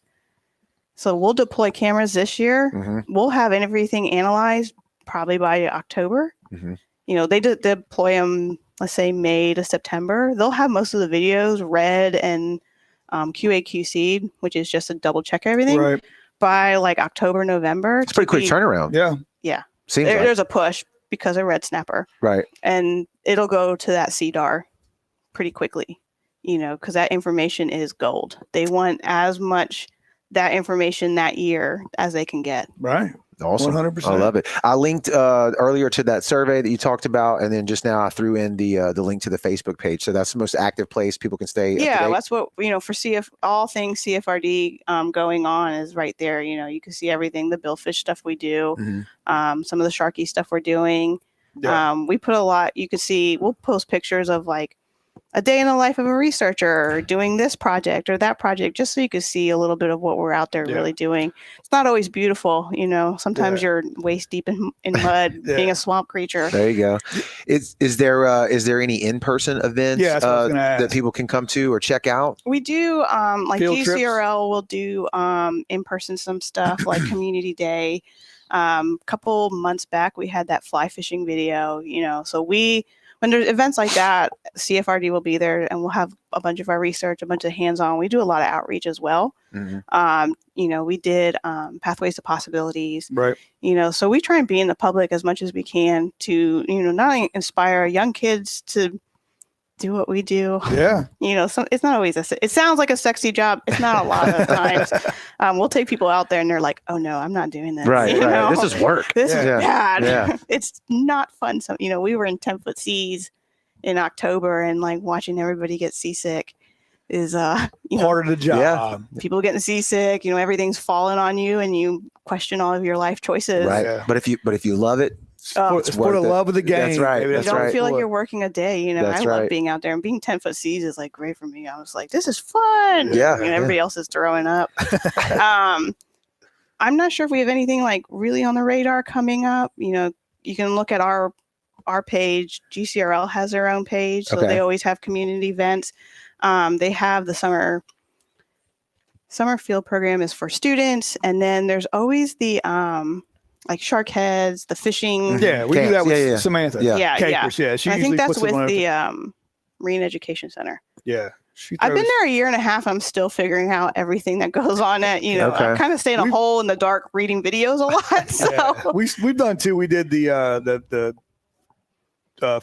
so we'll deploy cameras this year. Mhm. We'll have everything analyzed probably by October. Mhm. You know, they deploy them, let's say May to September. They'll have most of the videos read and QA/QC'd, which is just to double check everything, Right. by like October, November. It's a pretty quick turnaround. Yeah. Seems like. There's a push because of red snapper, Right. and it'll go to that CDAR pretty quickly, you know, because that information is gold. They want as much that information that year as they can get. Right. Awesome. 100%. I love it. I linked earlier to that survey that you talked about, and then just now I threw in the link to the Facebook page. So that's the most active place people can stay. up to Yeah, date. that's what, you know, for all things CFRD going on is right there. You know, you can see everything, the billfish stuff we do, Mhm. some of the sharky stuff we're doing. Yeah. We put a lot, you can see, we'll post pictures of like a day in the life of a researcher, or doing this project or that project, just so you can see a little bit of what we're out there Yeah. really doing. It's not always beautiful, you know, sometimes Yeah. you're waist deep in mud, Yeah. being a swamp creature. There you go. Is there any in-person events Yeah, that's what I was gonna that ask. people can come to or check out? We do like Field trips? GCRL will do in person some stuff like Community Day. Couple months back we had that fly fishing video, you know. So when there's events like that, CFRD will be there, and we'll have a bunch of our research, a bunch of hands-on. We do a lot of outreach as well. Mhm. You know, we did Pathways to Possibilities. Right. You know, so we try and be in the public as much as we can to, you know, not only inspire young kids to do what we do. Yeah. You know, it's not always it sounds like a sexy job. It's not a lot of times. We'll take people out there and they're like, oh no, I'm not doing this. Right. You Right. know? This is work. This is Yeah. bad. Yeah. It's not fun. So, you know, we were in 10-foot seas in October, and like watching everybody get seasick is, you know, Part of the job. people getting seasick, you know, everything's falling on you and you question all of your life choices. Right. Yeah. But if you love it, It's It's for the worth it. love of the game. That's right. baby. You That's don't right. feel like you're working a day. You know, That's I love right. being out there, and being 10-foot seas is like great for me. I was like, this is fun. Yeah, You know, everybody else is throwing up. I'm not sure if we have anything like really on the radar coming up. You know, you can look at our page. GCRL has their own page, so Okay. they always have community events. They have the summer field program is for students, and then there's always the like shark heads, the fishing. Yeah, we do that Camps. with Yeah. Samantha. Yeah. Yeah, Capers, yeah. She I usually think that's puts it with on the Marine Education Center. Yeah. She I've been throws- there a year and a half. I'm still figuring out everything that goes on at, you know, Okay. I kind of stay in a We've- hole in the dark reading videos a lot. So Yeah. We've done too. We did the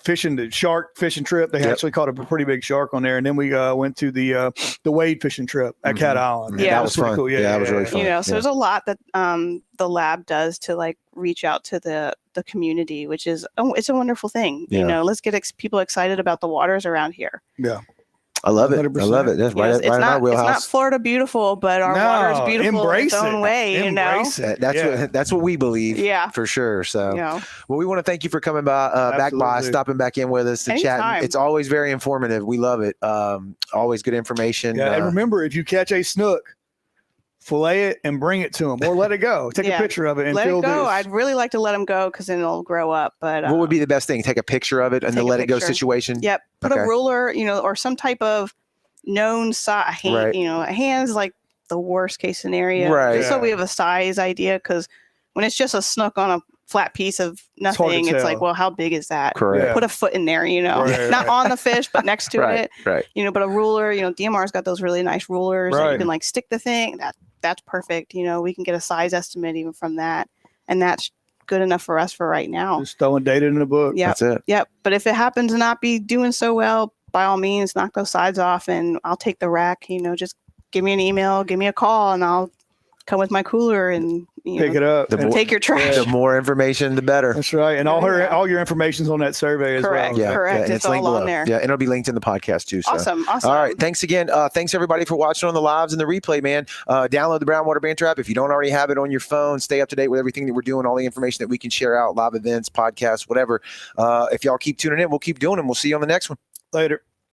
fishing, the shark fishing trip. They actually caught a pretty big shark on there. And then we went to the wade fishing trip at Cat Island. Yeah. That was pretty fun. cool. Yeah, that was really fun. You know, so Yeah. there's a lot that the lab does to like reach out to the community, which is it's a wonderful thing. Yeah. You know, let's get people excited about the waters around here. Yeah. I love it. I 100%. love it. That's You know, right, it's right in our not wheelhouse. Florida beautiful, but our water is beautiful in its embrace own it. way. You know, Embrace it. That's what we believe. Yeah. For sure. So, you know, well, we want to thank you for coming back by, Absolutely. stopping back in with us to chat. Anytime. It's always very informative. We love it. Always good information. Yeah, and remember, if you catch a snook, fillet it and bring it to them, or let it go. Take a picture of it and let fill it go. this. I'd really like to let them go because then it'll grow up. But what would be the best thing? Take a picture of it and the take a let it go picture. situation. Yep. Put Okay. a ruler, you know, or some type of known size. Right. You know, a hand's like the worst case scenario. Right. So Yeah. we have a size idea because when it's just a snook on a flat piece of hard to nothing, it's like, tell. well, how big is that? Correct. Yeah. Put a foot in there, you know, Right, not right. on the fish, but next to Right. it. Right. You know, but a ruler, you know, DMR's got those really nice rulers that Right. you can like stick the thing. That's perfect. You know, we can get a size estimate even from that. And that's good enough for us for right now. Just throwing data in the book. Yep. That's it. Yep. But if it happens to not be doing so well, by all means, knock those sides off and I'll take the rack. You know, just give me an email, give me a call, and I'll come with my cooler and Pick it up. The and- more- take your trash. The more information, the better. That's right. And all your information's on that survey as Correct. well. Correct. and It's all linked on below. there. Yeah, and it'll be linked in the podcast too. So. Awesome. Awesome. All right. Thanks again. Thanks everybody for watching on the lives and the replay, man. Download the Brownwater Banter app. If you don't already have it on your phone, stay up to date with everything that we're doing, all the information that we can share out, live events, podcasts, whatever. If y'all keep tuning in, we'll keep doing them. We'll see you on the next one. Later.